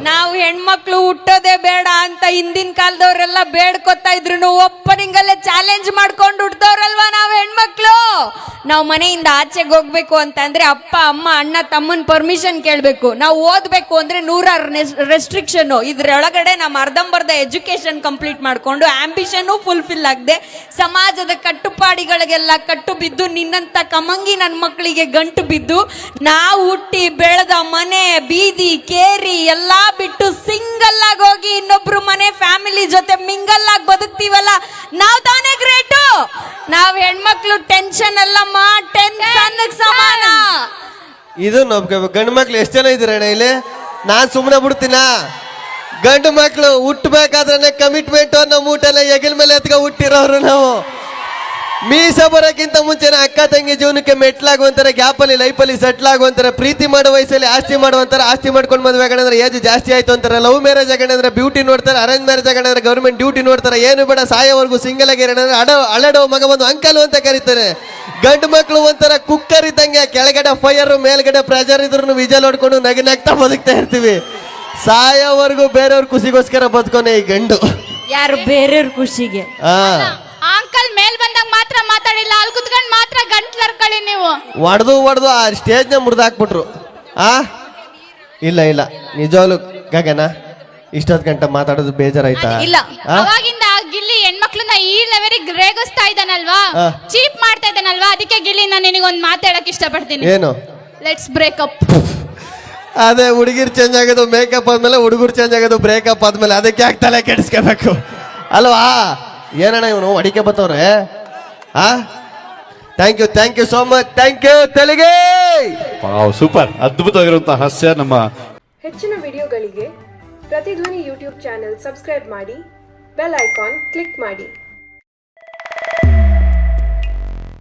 ನಾವು ಹೆಣ್ಮಕ್ಳು ಹುಟ್ಟೋದೇ ಬೇಡ ಅಂತ ಹಿಂದಿನ ಕಾಲದವ್ರೆಲ್ಲ ಬೇಡ್ಕೊತಾ ಇದ್ರು. ಓಪನಿಂಗ್ ಅಲ್ಲೇ ಚಾಲೆಂಜ್ ಮಾಡ್ಕೊಂಡು ಹುಟ್ಟದವ್ರಲ್ವಾ ನಾವು ಹೆಣ್ಮಕ್ಳು. ನಾವು ಮನೆಯಿಂದ ಆಚೆಗೆ ಹೋಗ್ಬೇಕು ಅಂತ ಅಂದ್ರೆ ಅಪ್ಪ, ಅಮ್ಮ, ಅಣ್ಣ, ತಮ್ಮನ್ ಪರ್ಮಿಷನ್ ಕೇಳ್ಬೇಕು. ನಾವು ಓದ್ಬೇಕು ಅಂದ್ರೆ 100 ರೆಸ್ಟ್ರಿಕ್ಷನ್. ಇದ್ರೊಳಗಡೆ ನಮ್ಮ ಅರ್ಧಂಬರ್ಧ ಎಜುಕೇಶನ್ ಕಂಪ್ಲೀಟ್ ಮಾಡ್ಕೊಂಡು ಆಂಬಿಷನ್ ಫುಲ್ಫಿಲ್ ಆಗದೆ ಸಮಾಜದ ಕಟ್ಟುಪಾಡಿಗಳಿಗೆಲ್ಲ ಕಟ್ಟು ಬಿದ್ದು, ನಿನ್ನಂತ ಕಮಂಗಿ ನನ್ನ ಮಕ್ಕಳಿಗೆ ಗಂಟು ಬಿದ್ದು, ನಾವು ಹುಟ್ಟಿ ಬೆಳೆದ ಮನೆ, ಬೀದಿ, ಕೇರಿ ಎಲ್ಲಾ ಬಿಟ್ಟು ಸಿಂಗಲ್ ಆಗಿ ಹೋಗಿ ಇನ್ನೊಬ್ರು ಮನೆ ಫ್ಯಾಮಿಲಿ ಜೊತೆ ಮಿಂಗಲ್ ಆಗಿ ಬದುಕ್ತೀವಲ್ಲ, ನಾವ್ ತಾನೇ ಗ್ರೇಟು. ನಾವ್ ಹೆಣ್ಮಕ್ಳು ಟೆನ್ಷನ್ ಅಲ್ಲಮ್ಮ, ಟೆನ್ಷನ್ ಸಮಾನ. ಇದು ನಂಬ್ಕೋಬೇಕು. ಗಂಡು ಮಕ್ಳು ಎಷ್ಟು ಜನ ಇದ್ದೀರಣ್ಣ ಇಲ್ಲಿ? ನಾನ್ ಸುಮ್ಮನೆ ಬಿಡ್ತೀನ? ಗಂಡು ಮಕ್ಳು ಹುಟ್ಟಬೇಕಾದ್ರೆ ಕಮಿಟ್ಮೆಂಟ್ ನಮ್ಮ ಊಟೆಲ್ಲ ಹೆಗಲ ಮೇಲೆ ಎತ್ಕ ಹುಟ್ಟಿರೋರು ನಾವು. ಮೀಸ ಬರೋಕ್ಕಿಂತ ಮುಂಚೆ ಅಕ್ಕ ತಂಗಿ ಜೀವನಕ್ಕೆ ಮೆಟ್ಲಾಗುವಂತಾರೆ, ಗ್ಯಾಪಲ್ಲಿ ಲೈಫಲ್ಲಿ ಸೆಟ್ಲ್ ಆಗುವಂತಾರೆ, ಪ್ರೀತಿ ಮಾಡೋ ವಯಸ್ಸಲ್ಲಿ ಆಸ್ತಿ ಮಾಡುವಂತಾರೆ, ಆಸ್ತಿ ಮಾಡ್ಕೊಂಡು ಮದುವೆ ಆಗಂದ್ರೆ ಏಜ್ ಜಾಸ್ತಿ ಆಯ್ತು ಅಂತಾರೆ, ಲವ್ ಮ್ಯಾರೇಜ್ ಆಗಂದ್ರೆ ಬ್ಯೂಟಿ ನೋಡ್ತಾರೆ, ಅರೇಂಜ್ ಮ್ಯಾರೇಜ್ ಆಗಂದ್ರೆ ಗೌರ್ಮೆಂಟ್ ಡ್ಯೂಟಿ ನೋಡ್ತಾರೆ, ಏನು ಬೇಡ ಸಾಯೋವರೆಗೂ ಸಿಂಗಲ್ ಆಗಿರೋಣ ಅಳಡೋ ಮಗ ಬಂದು ಅಂಕಲ್ ಅಂತ ಕರೀತಾರೆ. ಗಂಡು ಮಕ್ಳು ಒಂಥರ ಕುಕ್ಕರ್ ಇದ್ದಂಗೆ, ಕೆಳಗಡೆ ಫೈರ್ ಮೇಲ್ಗಡೆ ಪ್ರೆಷರ್ ಇದ್ರು ವಿಜಲ್ ಹೊಡ್ಕೊಂಡು ನಗ್ತಾ ಬದುಕ್ತಾ ಇರ್ತೀವಿ. ಸಾಯೋವರೆಗೂ ಬೇರೆಯವ್ರ ಖುಷಿಗೋಸ್ಕರ ಬದುಕೋನೆ ಈ ಗಂಡು. ಯಾರು ಬೇರೆಯವ್ರ ಖುಷಿಗೆ. ಅಂಕಲ್ ಮೇಲ್ ಬಂದಾಗ ಮಾತ್ರ ಮಾತಾಡಿಲ್ಲ, ಅಲ್ಲಿ ಕುತ್ಕೊಂಡ್ ಮಾತ್ರ ಗಂಟ್ಲು ಹರ್ಕೊಳ್ಳಿ ನೀವು. ಹೊಡೆದು ಆ ಸ್ಟೇಜ್ನ ಮುರಿದಾಕ್ಬಿಟ್ರು. ಇಲ್ಲ ನಿಜವಾಗ್ಲು ಗಗನ ಇಷ್ಟೊತ್ತು ಗಂಟೆ ಮಾತಾಡೋದು ಬೇಜಾರಾಯ್ತಾ? ಇಲ್ಲ. ಅವಾಗಿಂದ ಆ ಗಿಲ್ಲಿ ಹೆಣ್ಮಕ್ಳನ್ನ ಈ ಲೆವೆಲ್ ರೇಗಿಸ್ತಾ ಇದ್ದಾನಲ್ವಾ, ಚೀಪ್ ಮಾಡ್ತಾ ಇದ್ದಾನಲ್ವಾ, ಅದಕ್ಕೆ ಗಿಲ್ಲಿ ನಾನು ನಿನಗೊಂದು ಮಾತಾಡಕ್ ಇಷ್ಟಪಡ್ತೀನಿ. ಏನು? Let's breakup. ಅದೇ ಹುಡುಗಿರ್ ಚೇಂಜ್ ಆಗೋದು ಮೇಕಪ್ ಆದ್ಮೇಲೆ, ಹುಡುಗರು ಚೇಂಜ್ ಆಗೋದು ಬ್ರೇಕಪ್ ಆದ್ಮೇಲೆ. ಅದಕ್ಕೆ ಯಾಕೆ ತಲೆ ಕೆಡಿಸ್ಕೋಬೇಕು ಅಲ್ವಾ? ಏನಣ್ಣ ಇವನು ಅಡಿಕೆ ಬತ್ತವ್ರೆ? Thank you so much. Thank you ತೆಲುಗೇ. ಸೂಪರ್, ಅದ್ಭುತವಾಗಿರುವಂತಹ ಹಾಸ್ಯ. ನಮ್ಮ ಹೆಚ್ಚಿನ ವಿಡಿಯೋಗಳಿಗೆ ಪ್ರತಿಧ್ವನಿ ಯೂಟ್ಯೂಬ್ ಚಾನೆಲ್ ಸಬ್ಸ್ಕ್ರೈಬ್ ಮಾಡಿ, ಬೆಲ್ ಐಕಾನ್ ಕ್ಲಿಕ್ ಮಾಡಿ.